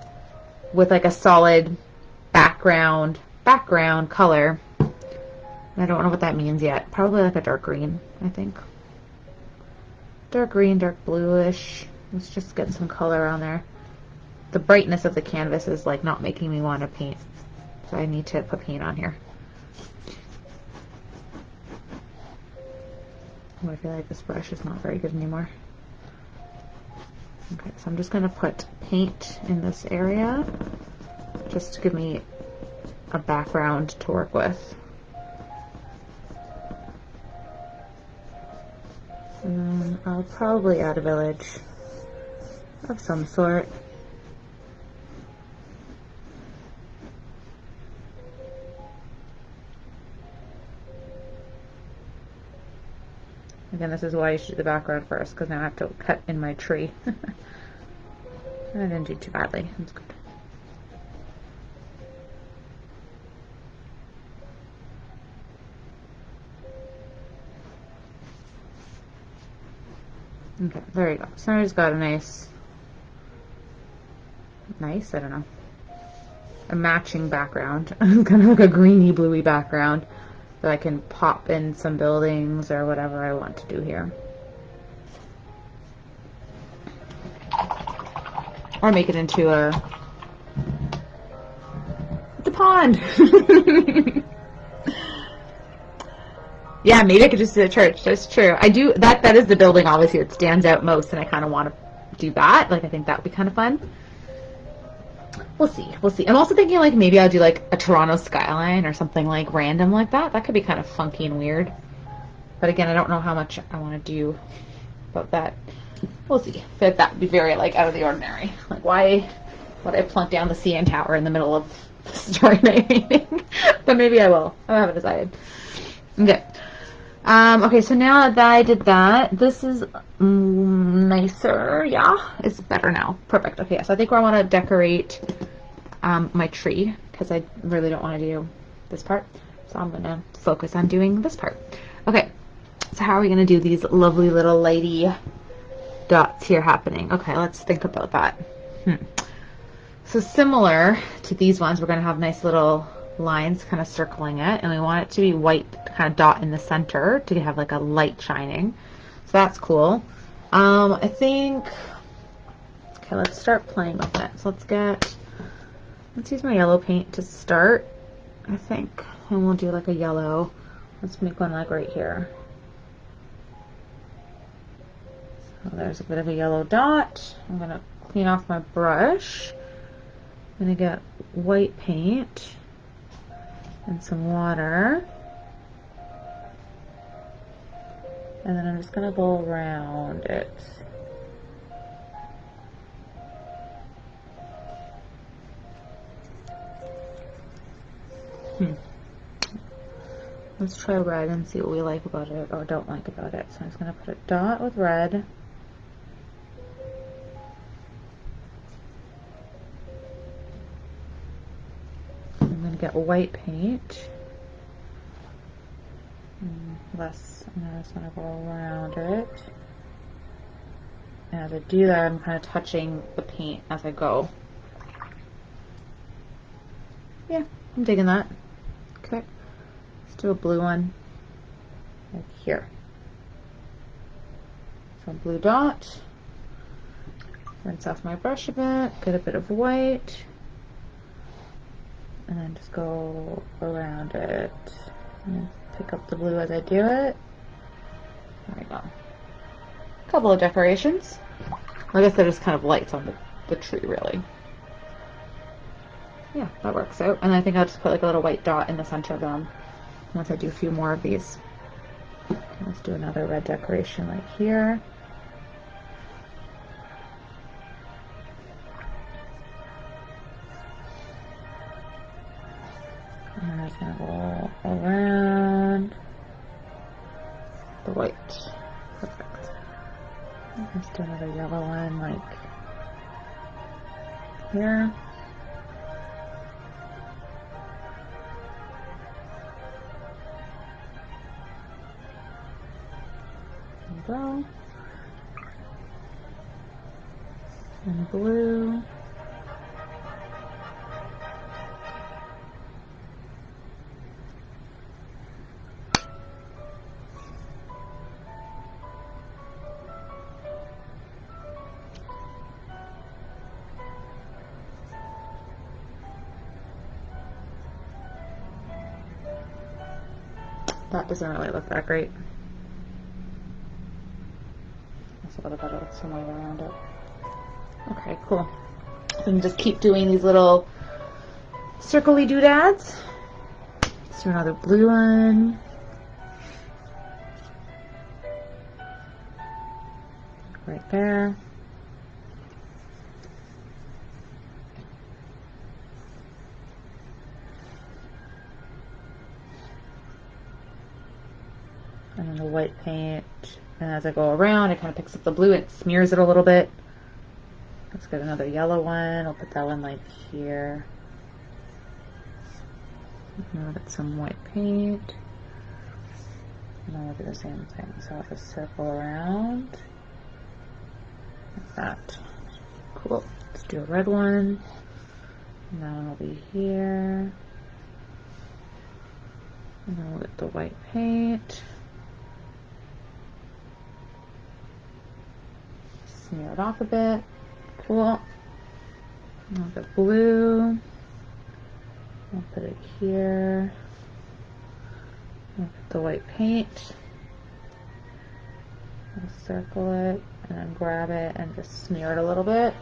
with like a solid background color. I don't know what that means yet. Probably like a dark green, I think. Dark green, dark bluish. Let's just get some color on there. The brightness of the canvas is like not making me want to paint. So I need to put paint on here. Oh, I feel like this brush is not very good anymore. Okay, so I'm just going to put paint in this area just to give me a background to work with. And then I'll probably add a village of some sort. Again, this is why you should do the background first, because now I have to cut in my tree. I didn't do too badly. That's good. Okay, there you go. So I just got a nice, I don't know, a matching background. Kind of like a greeny, bluey background that I can pop in some buildings or whatever I want to do here. Or make it into the pond. Yeah, maybe I could just do a church. That's true. I do that is the building obviously that stands out most, and I kind of want to do that. Like I think that would be kind of fun. We'll see. We'll see. I'm also thinking like maybe I'll do like a Toronto skyline or something like random like that. That could be kind of funky and weird. But again, I don't know how much I want to do about that. We'll see. But that would be very like out of the ordinary. Like why But I plunked down the CN Tower in the middle of the Starry Night painting. But maybe I will. I haven't decided. Okay. Okay, so now that I did that, this is nicer. Yeah, it's better now. Perfect. Okay, so I think I want to decorate my tree because I really don't want to do this part. So I'm going to focus on doing this part. Okay, so how are we going to do these lovely little lighty dots here happening? Okay, let's think about that. So similar to these ones, we're going to have nice little lines kind of circling it, and we want it to be white kind of dot in the center to have like a light shining. So that's cool. I think, okay, let's start playing with it. So let's use my yellow paint to start, I think, and we'll do like a yellow. Let's make one like right here. So there's a bit of a yellow dot. I'm going to clean off my brush. I'm going to get white paint and some water. And then I'm just going to go around it. Let's try red and see what we like about it or don't like about it. So I'm just going to put a dot with red. I'm going to get white paint. Less, and I just want to go around it. And as I do that, I'm kind of touching the paint as I go. Yeah, I'm digging that. Okay, let's do a blue one like here. So blue dot. Rinse off my brush a bit, get a bit of white, and then just go around it. And pick up the blue as I do it. There we go. A couple of decorations. I guess they're just kind of lights on the tree, really. Yeah, that works out. And I think I'll just put like a little white dot in the center of them once I do a few more of these. Okay, let's do another red decoration like here. And I'm just going to go around the white. Perfect. Let's do another yellow one like here. There we go. And blue. That doesn't really look that great. That's a little better with some white around it. Okay, cool. And just keep doing these little circle-y doodads. Let's do another blue one. Right there. And then the white paint, and as I go around, it kind of picks up the blue and smears it a little bit. Let's get another yellow one. I'll put that one like here. And I'll get some white paint. And then we'll do the same thing. So I'll just circle around like that. Cool. Let's do a red one. And that one will be here. And then we'll get the white paint. Smear it off a bit. Cool. I'll get blue. I'll put it here. I'll put the white paint. I'll circle it and then grab it and just smear it a little bit.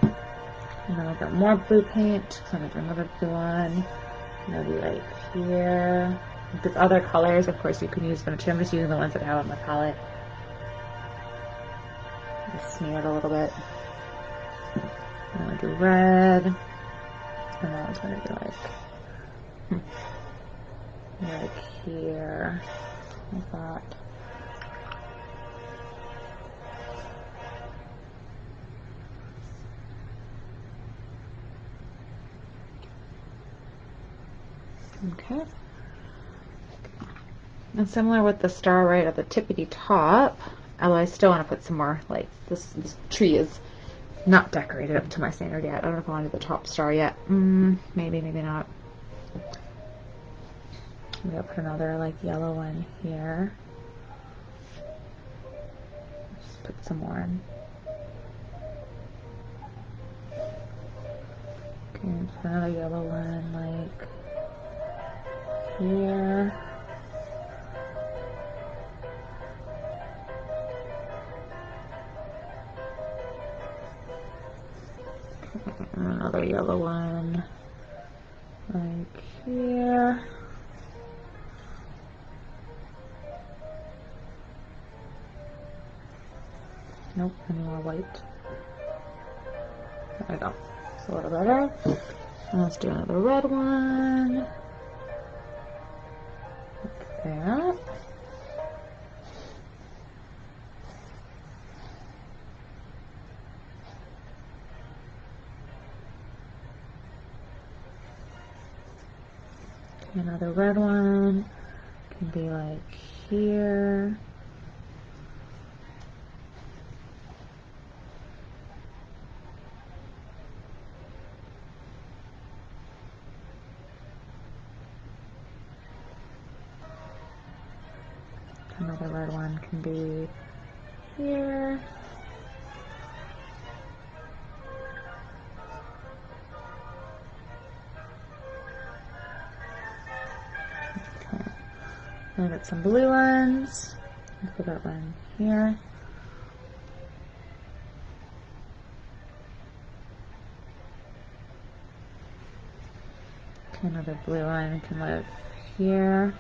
And then I'll get more blue paint. So I'm going to do another blue one. Maybe like here. If there's other colors, of course you can use them too. I'm just using the ones that I have on my palette. Just smear it a little bit. I'm gonna do red. And that one's gonna be like here, like that. Okay. And similar with the star right at the tippity top, although I still want to put some more, like this tree is not decorated up to my standard yet. I don't know if I want to do the top star yet. Maybe, maybe not. I'm gonna put another like yellow one here. Just put some more in. Okay, put another yellow one like here. And another yellow one like here. Nope, any more white. There we go. It's a little better. And let's do another red one. Like that. Another red one can be like here. Another red one can be here. Okay. Then get some blue ones. Let's put that one here. Okay, another blue one can live here.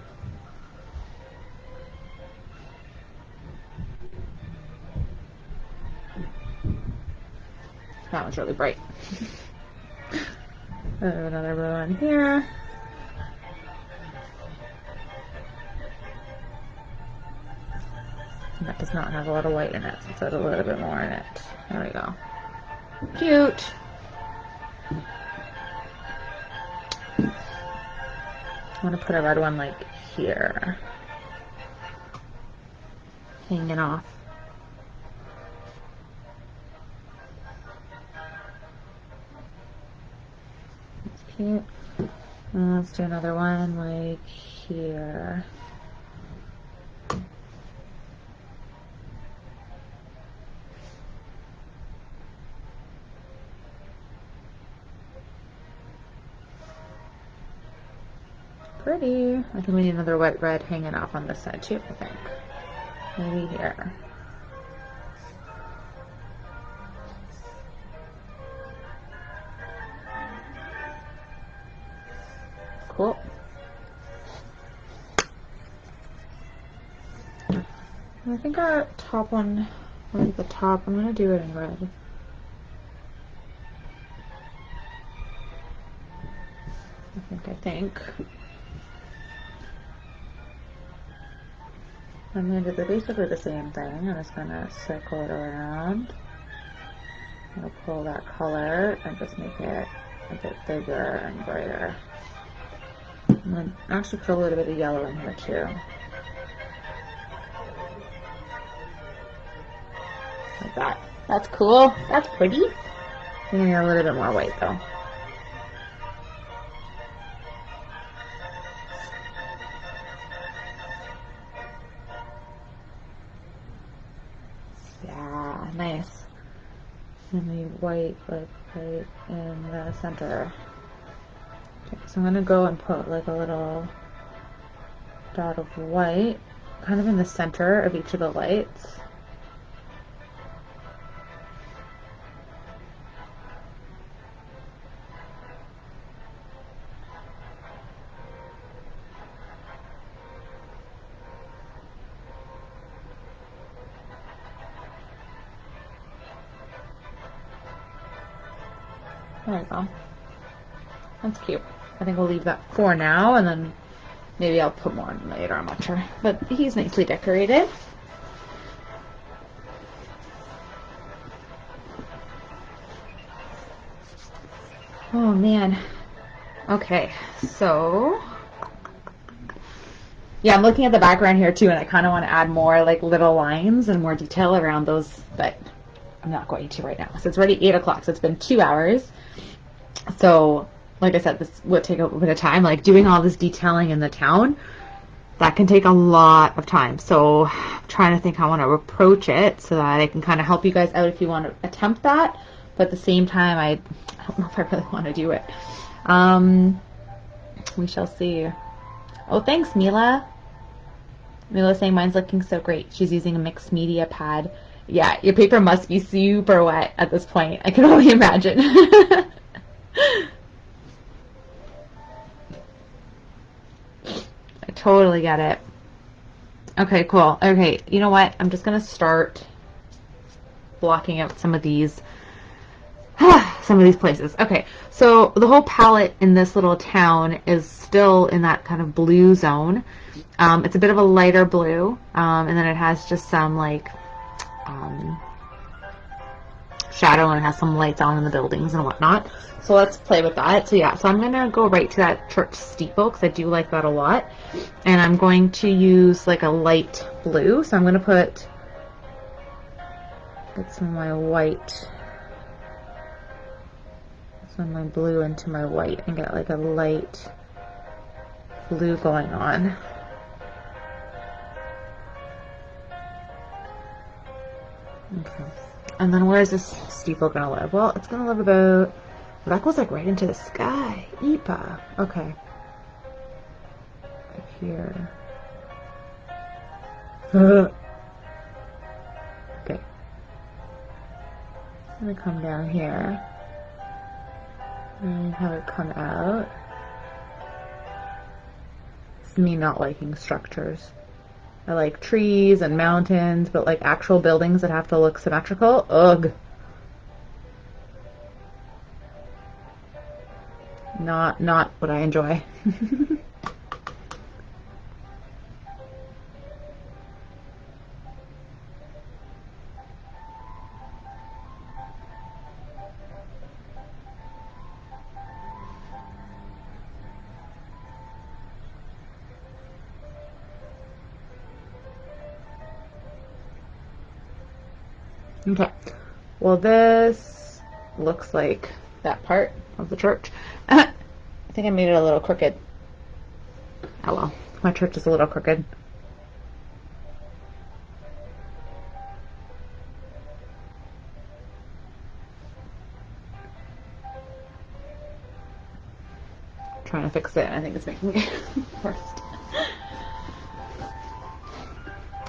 That one's really bright. Another blue one here. And that does not have a lot of white in it, so let's add a little bit more in it. There we go. Cute. I want to put a red one like here, hanging off. That's cute. And let's do another one like here. Pretty. I think we need another wet red hanging off on this side too, I think. Maybe here. Cool. I think our top one, right at the top, I'm going to do it in red. I think. I'm going to do basically the same thing. I'm just going to circle it around. I'll pull that color and just make it a bit bigger and brighter. I'm going to actually put a little bit of yellow in here too. Like that. That's cool. That's pretty. I'm going to need a little bit more white though. Yeah, nice. And the white, like, right in the center. Okay, so I'm going to go and put like a little dot of white kind of in the center of each of the lights. There we go. That's cute. I think we'll leave that for now, and then maybe I'll put more in later, I'm not sure. But he's nicely decorated. Oh man. Okay, so yeah, I'm looking at the background here too, and I kind of want to add more like little lines and more detail around those, but I'm not going to right now. So it's already 8 o'clock, so it's been 2 hours. So like I said, this would take a bit of time. Like doing all this detailing in the town, that can take a lot of time. So I'm trying to think how I want to approach it so that I can kind of help you guys out if you want to attempt that. But at the same time, I don't know if I really want to do it. We shall see. Oh, thanks, Mila. Mila's saying mine's looking so great. She's using a mixed media pad. Yeah, your paper must be super wet at this point. I can only imagine. I totally get it. Okay, cool. Okay, you know what? I'm just going to start blocking out some of these places. Okay, so the whole palette in this little town is still in that kind of blue zone. It's a bit of a lighter blue, and then it has just some like shadow, and it has some lights on in the buildings and whatnot. So let's play with that. So yeah, so I'm gonna go right to that church steeple because I do like that a lot, and I'm going to use like a light blue. So I'm gonna get some of my white. My blue into my white and get like a light blue going on. Okay. And then where is this steeple gonna live? Well, it's gonna live about, that goes like right into the sky. Ipa. Okay. Right here. Okay. I'm gonna come down here. And have it come out. It's me not liking structures. I like trees and mountains, but like actual buildings that have to look symmetrical, ugh. Not what I enjoy. Okay, well this looks like that part of the church. I think I made it a little crooked. Oh well, my church is a little crooked. Trying to fix it, and I think it's making it worse.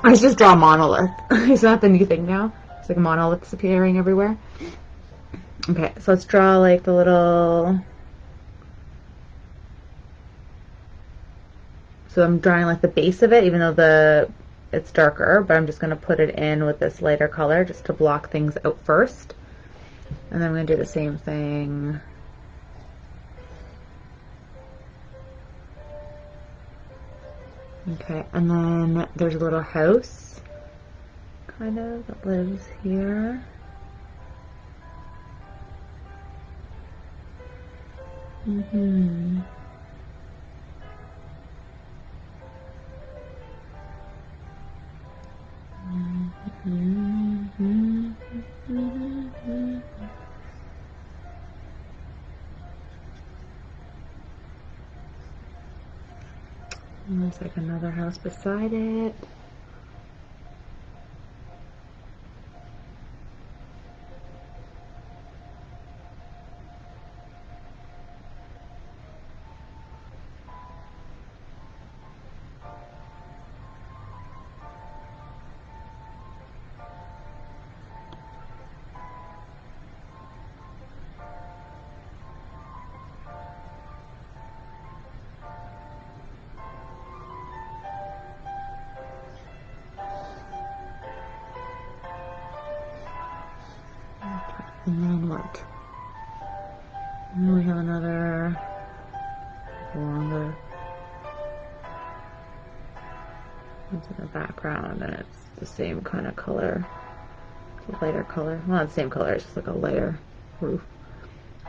I just draw a monolith. Isn't that the new thing now? It's like monoliths appearing everywhere. Okay, so let's draw like the little... So I'm drawing like the base of it, even though it's darker, but I'm just going to put it in with this lighter color just to block things out first. And then I'm going to do the same thing. Okay, and then there's a little house, kind of, that lives here. Mm-hmm. And there's like another house beside it. And then what? And then we have another longer. It's in the background and it's the same kind of color. It's a lighter color. Well, not the same color, it's just like a lighter roof.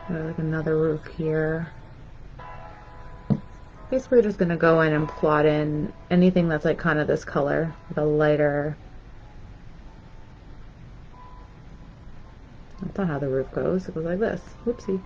Like another roof here. Basically, we're just gonna go in and plot in anything that's like kind of this color, the lighter. That's not how the roof goes. It goes like this. Whoopsie.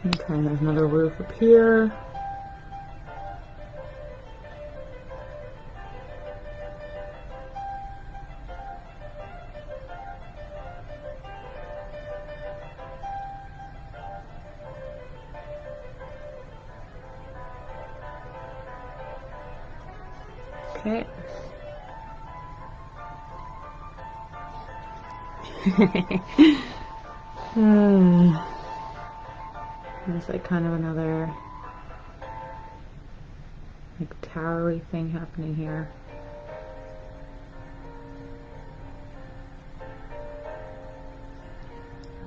Okay, there's another roof up here. Okay. There's like kind of another like towery thing happening here.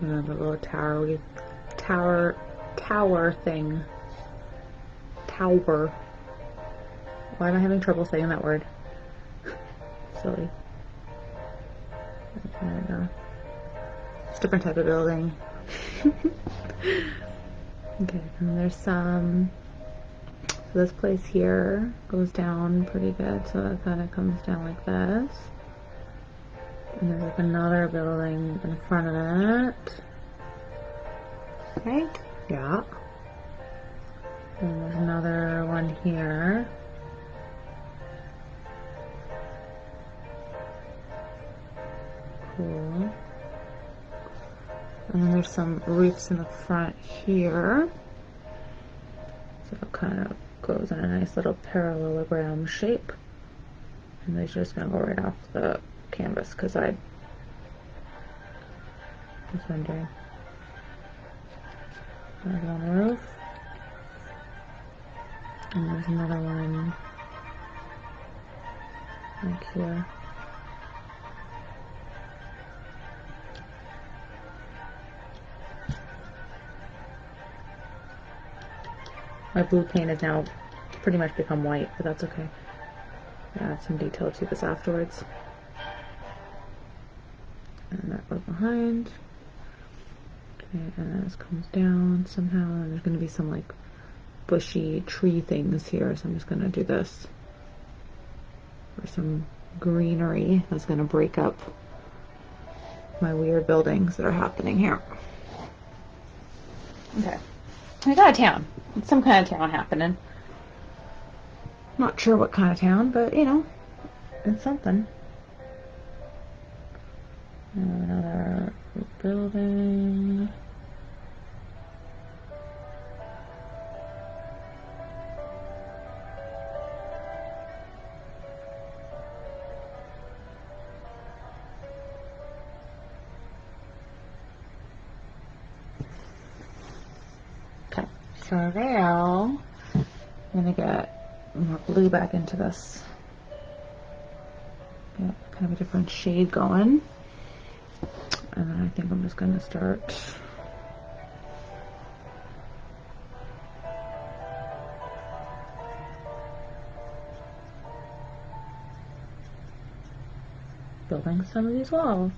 Another little tower thing. Tower. Why am I having trouble saying that word? Silly. Okay, it's a different type of building. Okay, and there's some. So this place here goes down pretty good, so it kind of comes down like this. And there's like another building in front of it. Right? Yeah. And there's another one here. Cool. And then there's some roofs in the front here. So it kind of goes in a nice little parallelogram shape. And they're just going to go right off the canvas because I was wondering. There's one roof. And there's another one like here. My blue paint has now pretty much become white, but that's okay. I'll add some detail to this afterwards. And that goes behind. Okay, and then this comes down somehow, and there's going to be some like bushy tree things here, so I'm just going to do this. Or some greenery that's going to break up my weird buildings that are happening here. Okay. I got a town. It's some kind of town happening. Not sure what kind of town, but you know, it's something. Another building. So now I'm gonna get more blue back into this. Get kind of a different shade going. And then I think I'm just gonna start building some of these walls.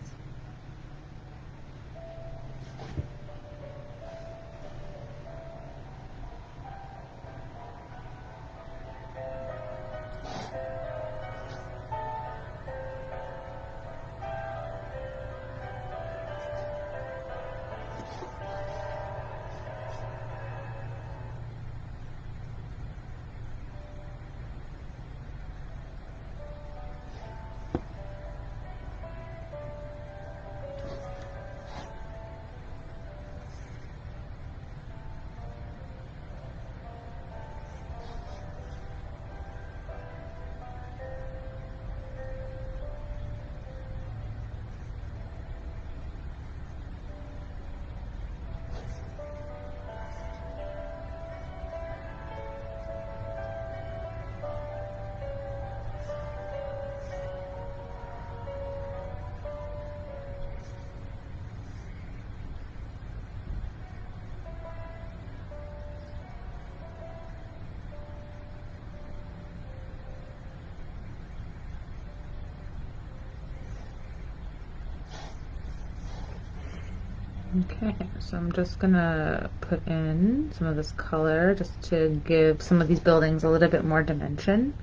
Okay, so I'm just gonna put in some of this color just to give some of these buildings a little bit more dimension.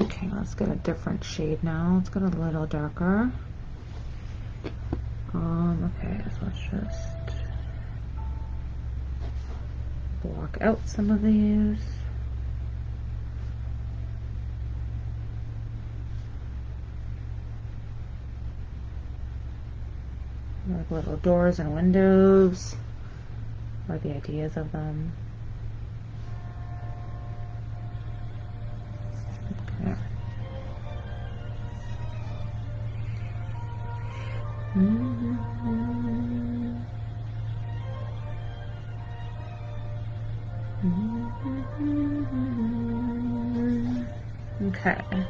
Okay, let's get a different shade now. Let's get a little darker. Okay, so let's just block out some of these. Like little doors and windows, or the ideas of them. Okay. Okay.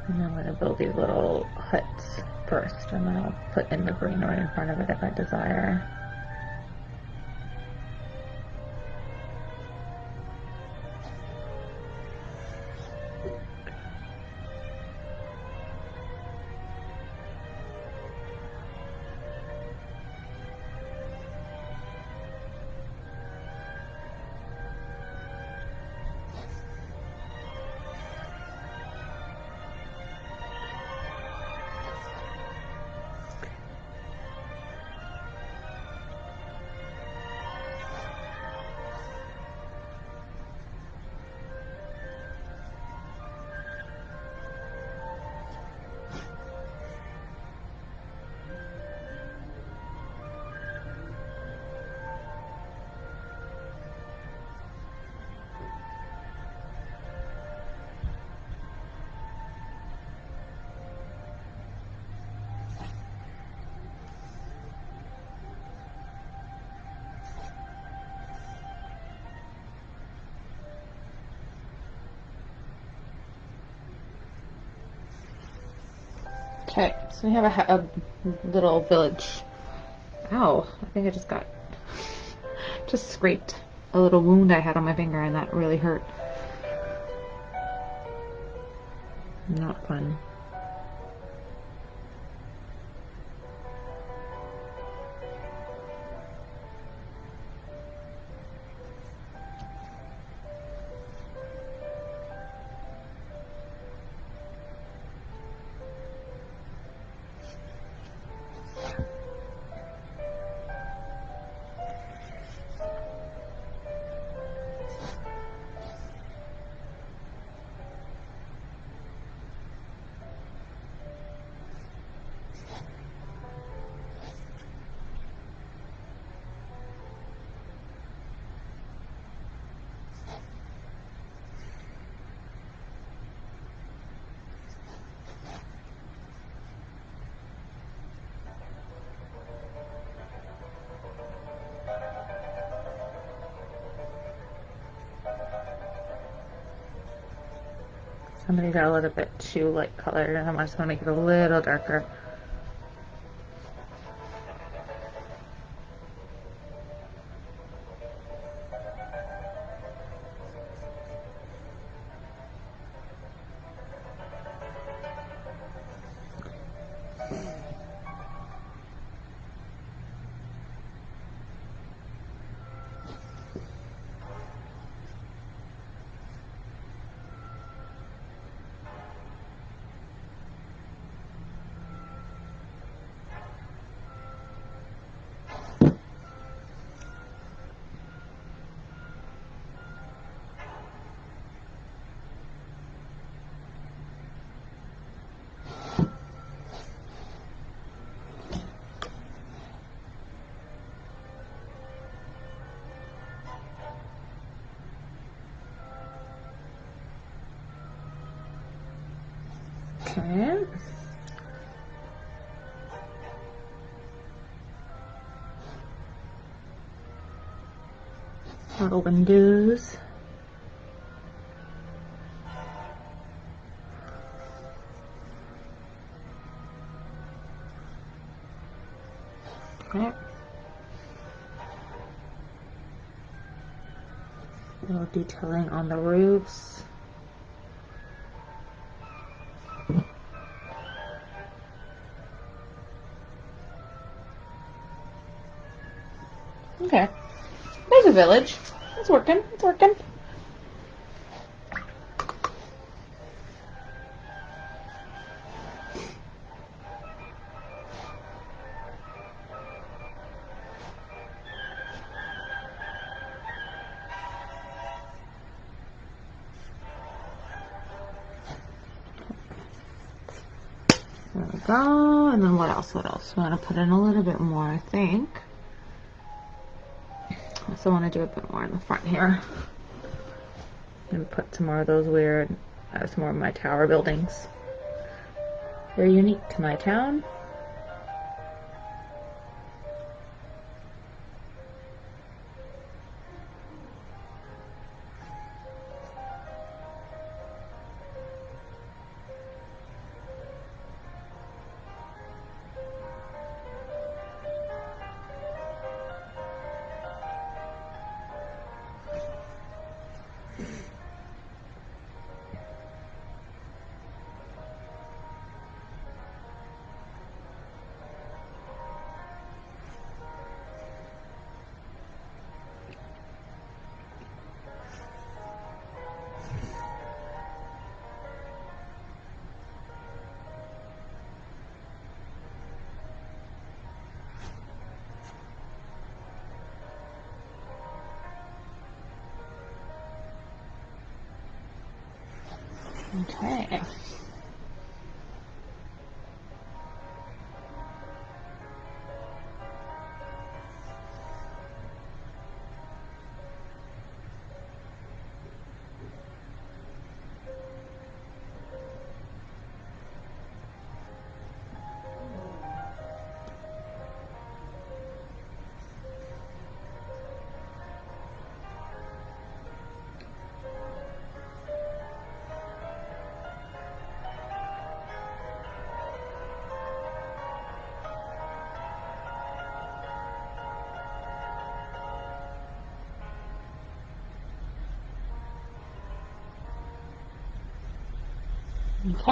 And I'm going to build these little huts first, and then I'll put in the green right in front of it if I desire. Okay, so we have a little village. Ow, I think I just scraped a little wound I had on my finger, and that really hurt. Not fun. Somebody got a little bit too light colored, and I just want to make it a little darker. Okay. Little windows. Okay. Little detailing on the roofs. Okay. There's a village. It's working. It's working. There we go. And then what else? What else? We want to put in a little bit more, I think. Also want to do a bit more in the front here. And put some more of those weird, some more of my tower buildings. Very unique to my town. Okay. Okay.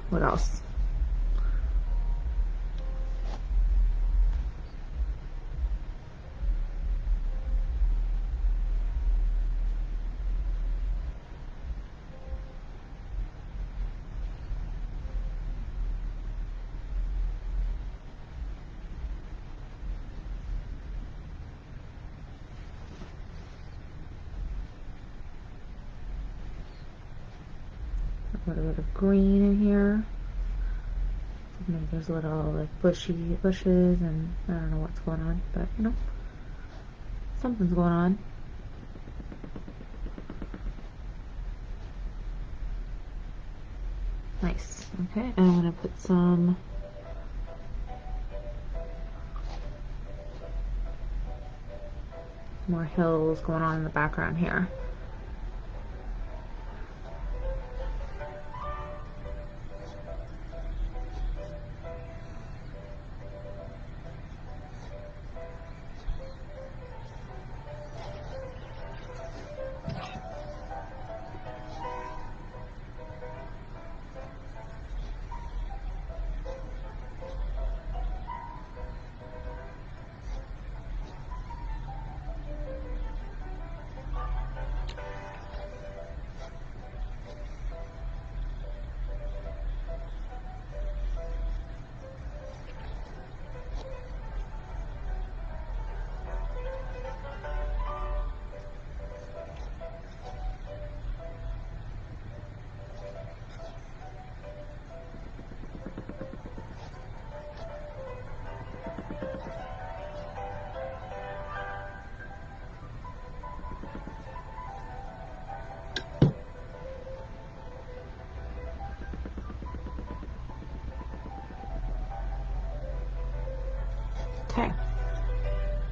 What else? A little bit of green in here. Maybe there's little like bushes, and I don't know what's going on, but you know, something's going on. Nice. Okay, and I'm gonna put some more hills going on in the background here.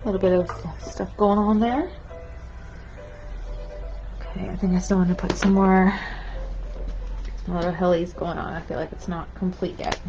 A little bit of stuff going on there. Okay, I think I still want to put some more little hillies going on. I feel like it's not complete yet.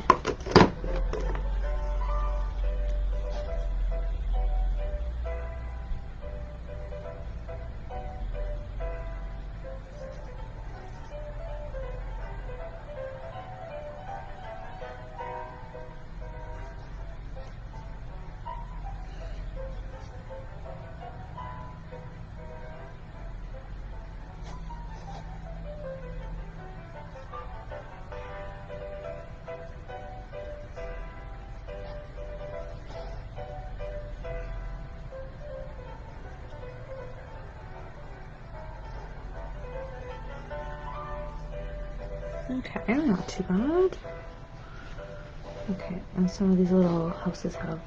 Okay, not too bad. Okay, and some of these little houses have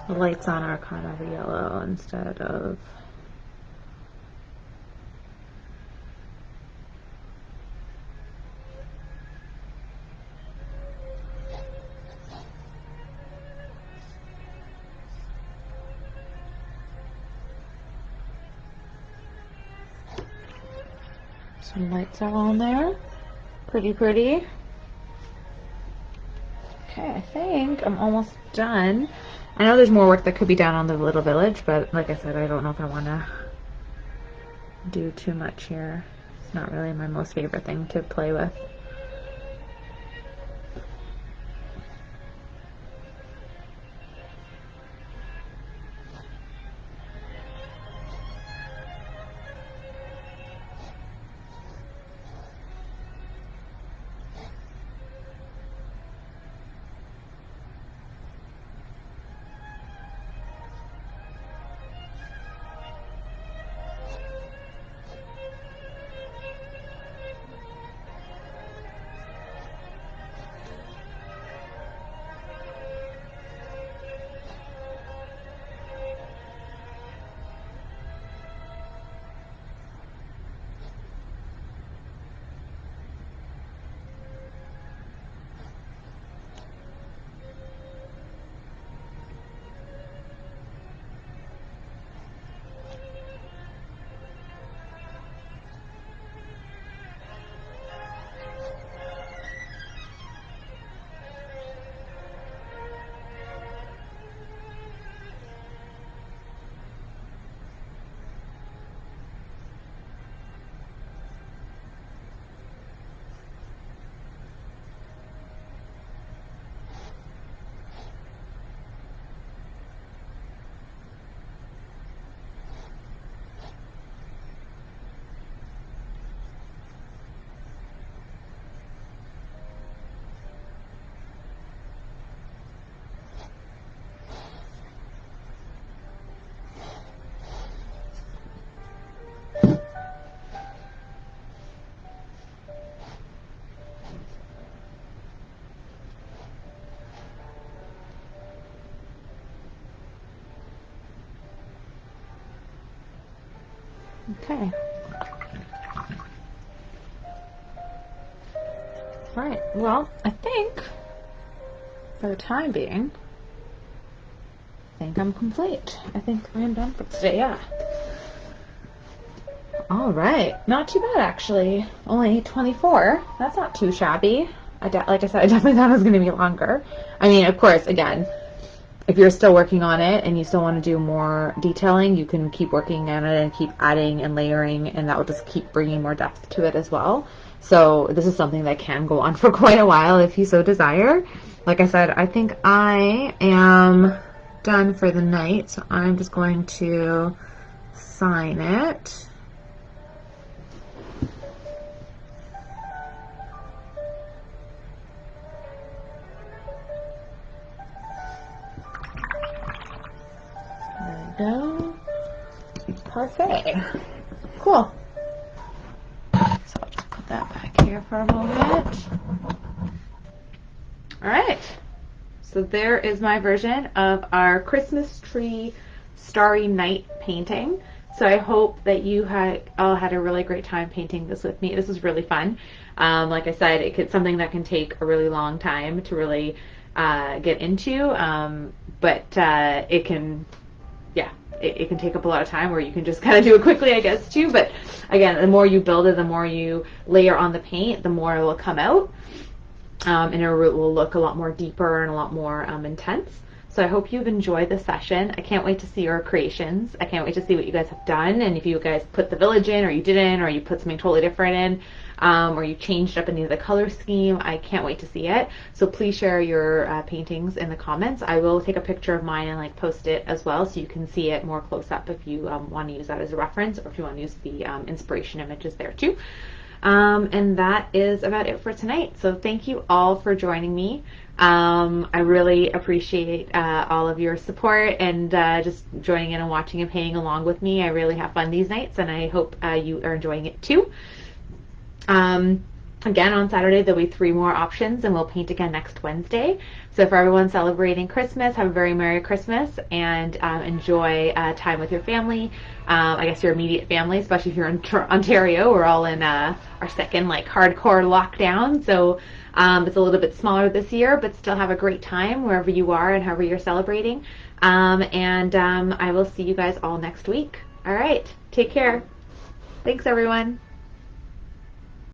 the lights on are kind of yellow instead of some lights are on there. Pretty. Okay, I think I'm almost done. I know there's more work that could be done on the little village, but like I said, I don't know if I want to do too much here. It's not really my most favorite thing to play with. Okay. Right, well, I think for the time being, I think I'm complete. I think I am done for today, yeah. Alright, not too bad actually. Only 24. That's not too shabby. Like I said, I definitely thought it was going to be longer. I mean, of course, again, if you're still working on it and you still want to do more detailing, you can keep working on it and keep adding and layering, and that will just keep bringing more depth to it as well. So this is something that can go on for quite a while if you so desire. Like I said, I think I am done for the night, so I'm just going to sign it. There we go. Parfait. Cool. So I'll just put that back here for a moment. Alright. So there is my version of our Christmas tree Starry Night painting. So I hope that you all had a really great time painting this with me. This was really fun. Like I said, it's something that can take a really long time to really get into, but it can, yeah, it can take up a lot of time, or you can just kind of do it quickly, I guess, too. But again, the more you build it, the more you layer on the paint, the more it will come out, and it will look a lot more deeper and a lot more intense. So I hope you've enjoyed the session. I can't wait to see your creations. I can't wait to see what you guys have done, and if you guys put the village in, or you didn't, or you put something totally different in, or you changed up any of the color scheme. I can't wait to see it. So please share your paintings in the comments. I will take a picture of mine and like post it as well, so you can see it more close up if you want to use that as a reference, or if you want to use the inspiration images there too. And that is about it for tonight. So thank you all for joining me. I really appreciate all of your support and just joining in and watching and painting along with me. I really have fun these nights, and I hope you are enjoying it too. Again, on Saturday, there'll be 3 more options, and we'll paint again next Wednesday. So for everyone celebrating Christmas, have a very Merry Christmas, and enjoy time with your family. I guess your immediate family, especially if you're in Ontario. We're all in our second like hardcore lockdown, so it's a little bit smaller this year, but still have a great time wherever you are and however you're celebrating. I will see you guys all next week. All right, take care. Thanks, everyone.